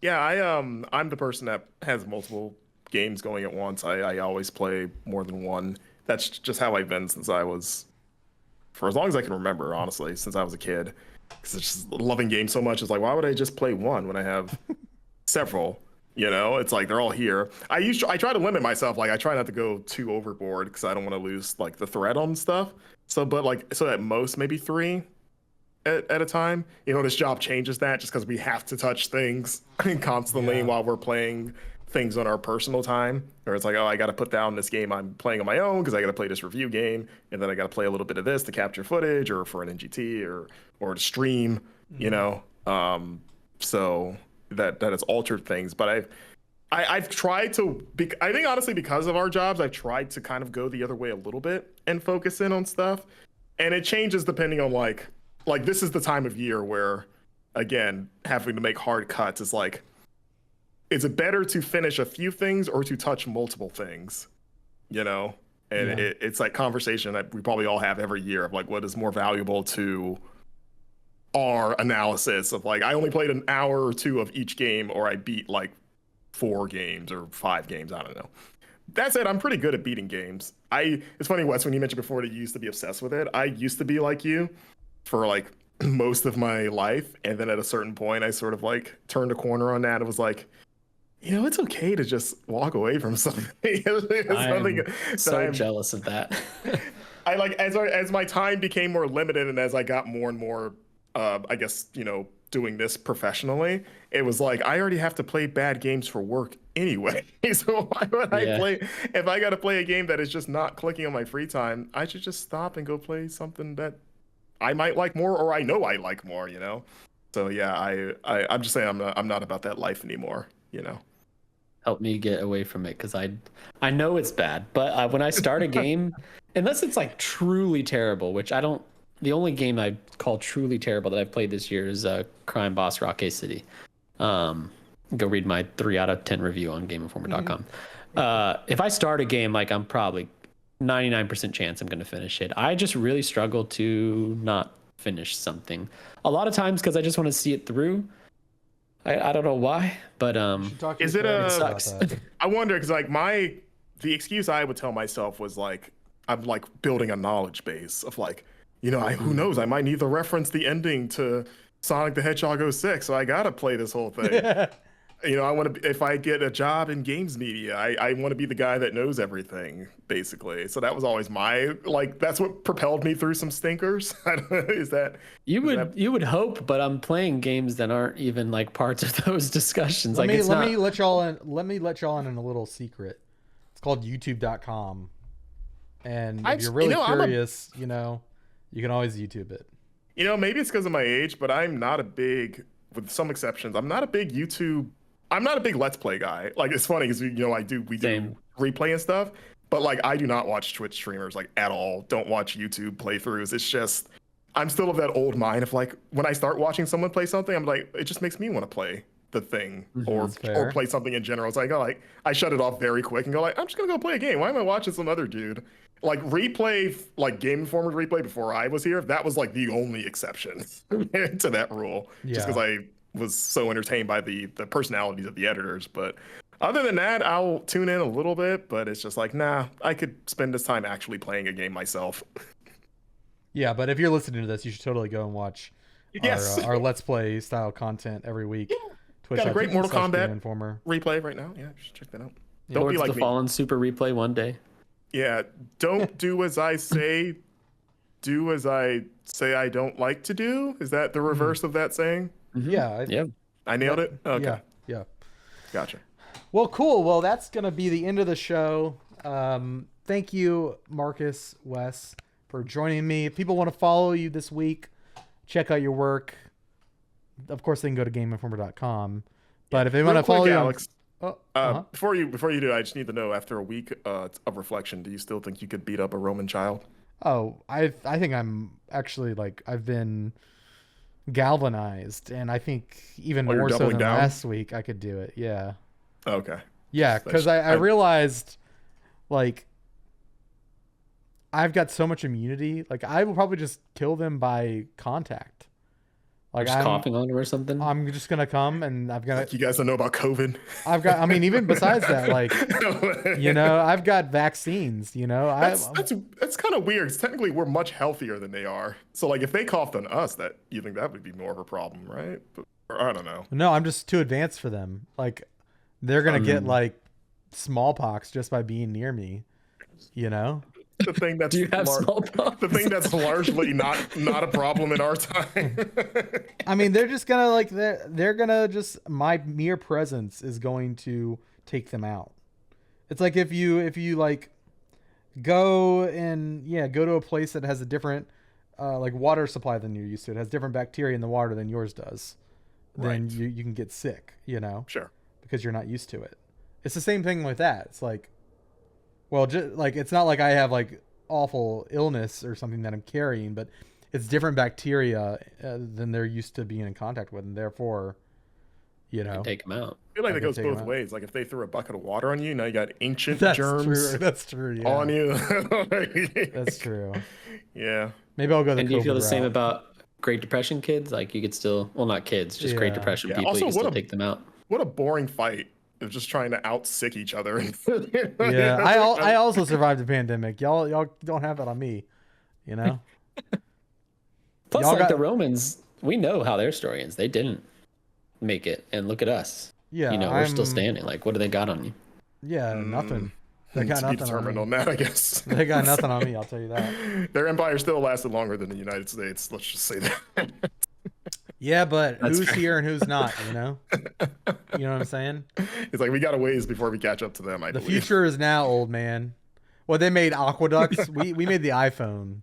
Yeah, I'm the person that has multiple games going at once. I always play more than one. That's just how I've been since I was, for as long as I can remember, honestly, since I was a kid. Because it's just loving games so much. It's like, why would I just play one when I have several? It's like they're all here. I try to limit myself. Like I try not to go too overboard because I don't want to lose like the thread on stuff. So at most maybe 3 at a time. This job changes that just because we have to touch things constantly while we're playing things on our personal time. Or it's like, oh, I got to put down this game I'm playing on my own because I got to play this review game, and then I got to play a little bit of this to capture footage or for an NGT or to stream. So that has altered things. But I've tried to, I think honestly, because of our jobs, I've tried to kind of go the other way a little bit and focus in on stuff. And it changes depending on like this is the time of year where, again, having to make hard cuts is like, is it better to finish a few things or to touch multiple things, you know? And it's like conversation that we probably all have every year of like, what is more valuable to our analysis of like, I only played an hour or two of each game, or I beat like 4 games or 5 games. I don't know. That said, I'm pretty good at beating games. It's funny, Wes, when you mentioned before that you used to be obsessed with it. I used to be like you for like most of my life. And then at a certain point, I sort of like turned a corner on that. It was like, you know, it's okay to just walk away from something. I'm so jealous of that. I like, as my time became more limited and as I got more and more, I guess, you know, doing this professionally, it was like, I already have to play bad games for work anyway. So why would I play, if I got to play a game that is just not clicking on my free time, I should just stop and go play something that I might like more, or I know I like more, you know? So yeah, I'm just saying I'm not about that life anymore, you know? Help me get away from it, because I know it's bad, but when I start a game, unless it's like truly terrible, which I don't, the only game I call truly terrible that I've played this year is Crime Boss Rock City. Go read my 3 out of 10 review on GameInformer.com. If I start a game, like, I'm probably 99% chance I'm going to finish it. I just really struggle to not finish something. A lot of times because I just want to see it through. I don't know why, but is it sucks. I wonder, because like the excuse I would tell myself was like, I'm like building a knowledge base of like, you know, who knows? I might need to reference the ending to Sonic the Hedgehog 06, so I gotta play this whole thing. You know, I want to. If I get a job in games media, I want to be the guy that knows everything, basically. So that was always my like. That's what propelled me through some stinkers. Is that you would hope? But I'm playing games that aren't even like parts of those discussions. Let me let y'all in. Let me let y'all in a little secret. It's called YouTube.com, and if you're really curious, you know. You can always YouTube it. You know, maybe it's because of my age, but I'm not a big, with some exceptions, I'm not a big YouTube, I'm not a big Let's Play guy. Like, it's funny because, you know, we do replay and stuff, but like, I do not watch Twitch streamers like at all. Don't watch YouTube playthroughs. It's just, I'm still of that old mind of like, when I start watching someone play something, I'm like, it just makes me want to play the thing or play something in general. It's like, I shut it off very quick and go like, I'm just going to go play a game. Why am I watching some other dude? Like replay, like Game Informer replay before I was here, that was like the only exception to that rule. Just because I was so entertained by the personalities of the editors. But other than that, I'll tune in a little bit, but it's just like, nah, I could spend this time actually playing a game myself. Yeah, but if you're listening to this, you should totally go and watch our Let's Play style content every week. Yeah. Twitch, got a great Mortal Kombat replay right now. Yeah, just check that out. Yeah. Don't be like the Fallen Super replay one day. Yeah, don't do as I say, do as I say I don't like to do. Is that the reverse of that saying? Yeah. I nailed it? Okay. Yeah. Gotcha. Well, cool. Well, that's going to be the end of the show. Thank you, Marcus, Wes, for joining me. If people want to follow you this week, check out your work. Of course, they can go to GameInformer.com. But if they want to follow you, Alex, before you do, I just need to know, after a week of reflection, do you still think you could beat up a Roman child? Oh, I think I'm actually like, I've been galvanized, and I think even more so than last week I could do it. Yeah. Okay. Yeah, because I realized like I've got so much immunity. Like I will probably just kill them by contact. Like just coughing on them or something. I'm just gonna come and I've got. Like you guys don't know about COVID. I mean, even besides that, like, you know, I've got vaccines. You know, that's kind of weird. Technically, we're much healthier than they are. So, like, if they coughed on us, that you think that would be more of a problem, right? But, or, I don't know. No, I'm just too advanced for them. Like, they're gonna get like smallpox just by being near me. You know. The thing that's Do you have smallpox? The thing that's largely not a problem in our time. I mean, they're just gonna like they're gonna just, my mere presence is going to take them out. It's like if you like go to a place that has a different like water supply than you're used to. It has different bacteria in the water than yours does. Then you can get sick, you know. Sure. Because you're not used to it. It's the same thing with that. It's like, well, just like it's not like I have like awful illness or something that I'm carrying, but it's different bacteria than they're used to being in contact with, and therefore, you know, take them out. I feel like it goes both ways. Like if they threw a bucket of water on you, now you got ancient germs. True. That's true. Yeah. On you. That's true. Yeah. Maybe I'll go. And do you feel the same about Great Depression kids? Like you could still, well, not kids, just Great Depression people. Also, you can still take them out. What a boring fight of just trying to out sick each other. Yeah, I also survived the pandemic. Y'all don't have that on me, you know. Plus, like the Romans, we know how their story ends. They didn't make it, and look at us. Yeah, you know, we're still standing. Like, what do they got on you? Yeah, nothing. They got nothing determined on that, I guess. They got nothing on me. I'll tell you that. Their empire still lasted longer than the United States. Let's just say that. Yeah, but who's here and who's not? You know. You know what I'm saying? It's like we got a ways before we catch up to them. The future is now, old man. Well, they made aqueducts. we made the iPhone.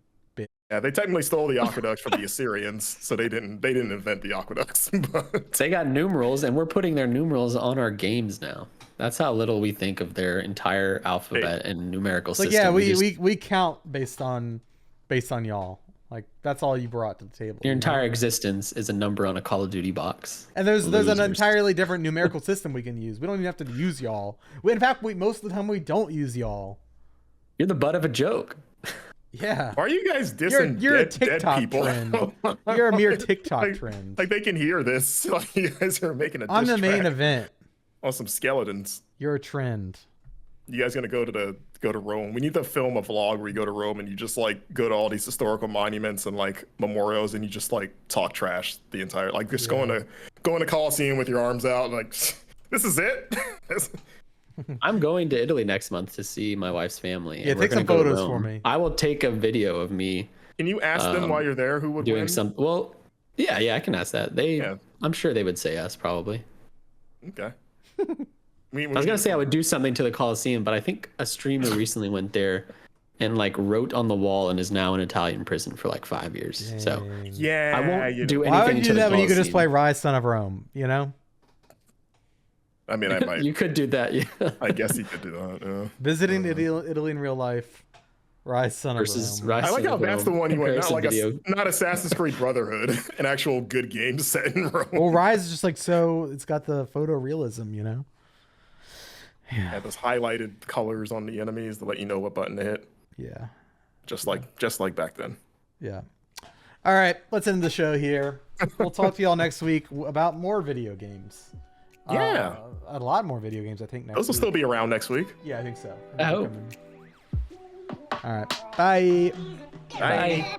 Yeah, they technically stole the aqueducts from the Assyrians, so they didn't invent the aqueducts. But they got numerals, and we're putting their numerals on our games now. That's how little we think of their entire alphabet and numerical system. Yeah, we count based on y'all. Like that's all you brought to the table. Your entire existence is a number on a Call of Duty box. And there's an entirely different numerical system we can use. We don't even have to use y'all. In fact, most of the time we don't use y'all. You're the butt of a joke. Yeah. Why are you guys dissing you're dead, a TikTok dead people? Trend. You're a mere TikTok trend. Like they can hear this. Like you guys are making a diss I'm the main event. On some skeletons. You're a trend. You guys gonna go to Rome? We need to film a vlog where you go to Rome and you just like go to all these historical monuments and like memorials and you just like talk trash the entire just going to Colosseum with your arms out like this is it. I'm going to Italy next month to see my wife's family. Yeah, take some photos for me. I will take a video of me. Can you ask them while you're there who would doing win? some? Well, yeah, I can ask that. I'm sure they would say us probably. Okay. I was gonna say I would do something to the Colosseum, but I think a streamer recently went there and like wrote on the wall and is now in Italian prison for like 5 years. Dang. So yeah, I won't do anything. Why would you do that when you could Colosseum. just play Rise, Son of Rome? You know. I mean, I might. You could do that. Yeah. I guess you could do that. Yeah. Visiting Italy in real life. Rise, Son of Rome. I like how that's the one you went. Not like not Assassin's Creed Brotherhood, an actual good game set in Rome. Well, Rise is just like it's got the photorealism, you know. Yeah, those highlighted colors on the enemies to let you know what button to hit. Yeah. Just like back then. Yeah. All right, let's end the show here. We'll talk to y'all next week about more video games. Yeah. A lot more video games, I think. Those will still be around next week. Yeah, I think so. I hope. All right. Bye. Bye.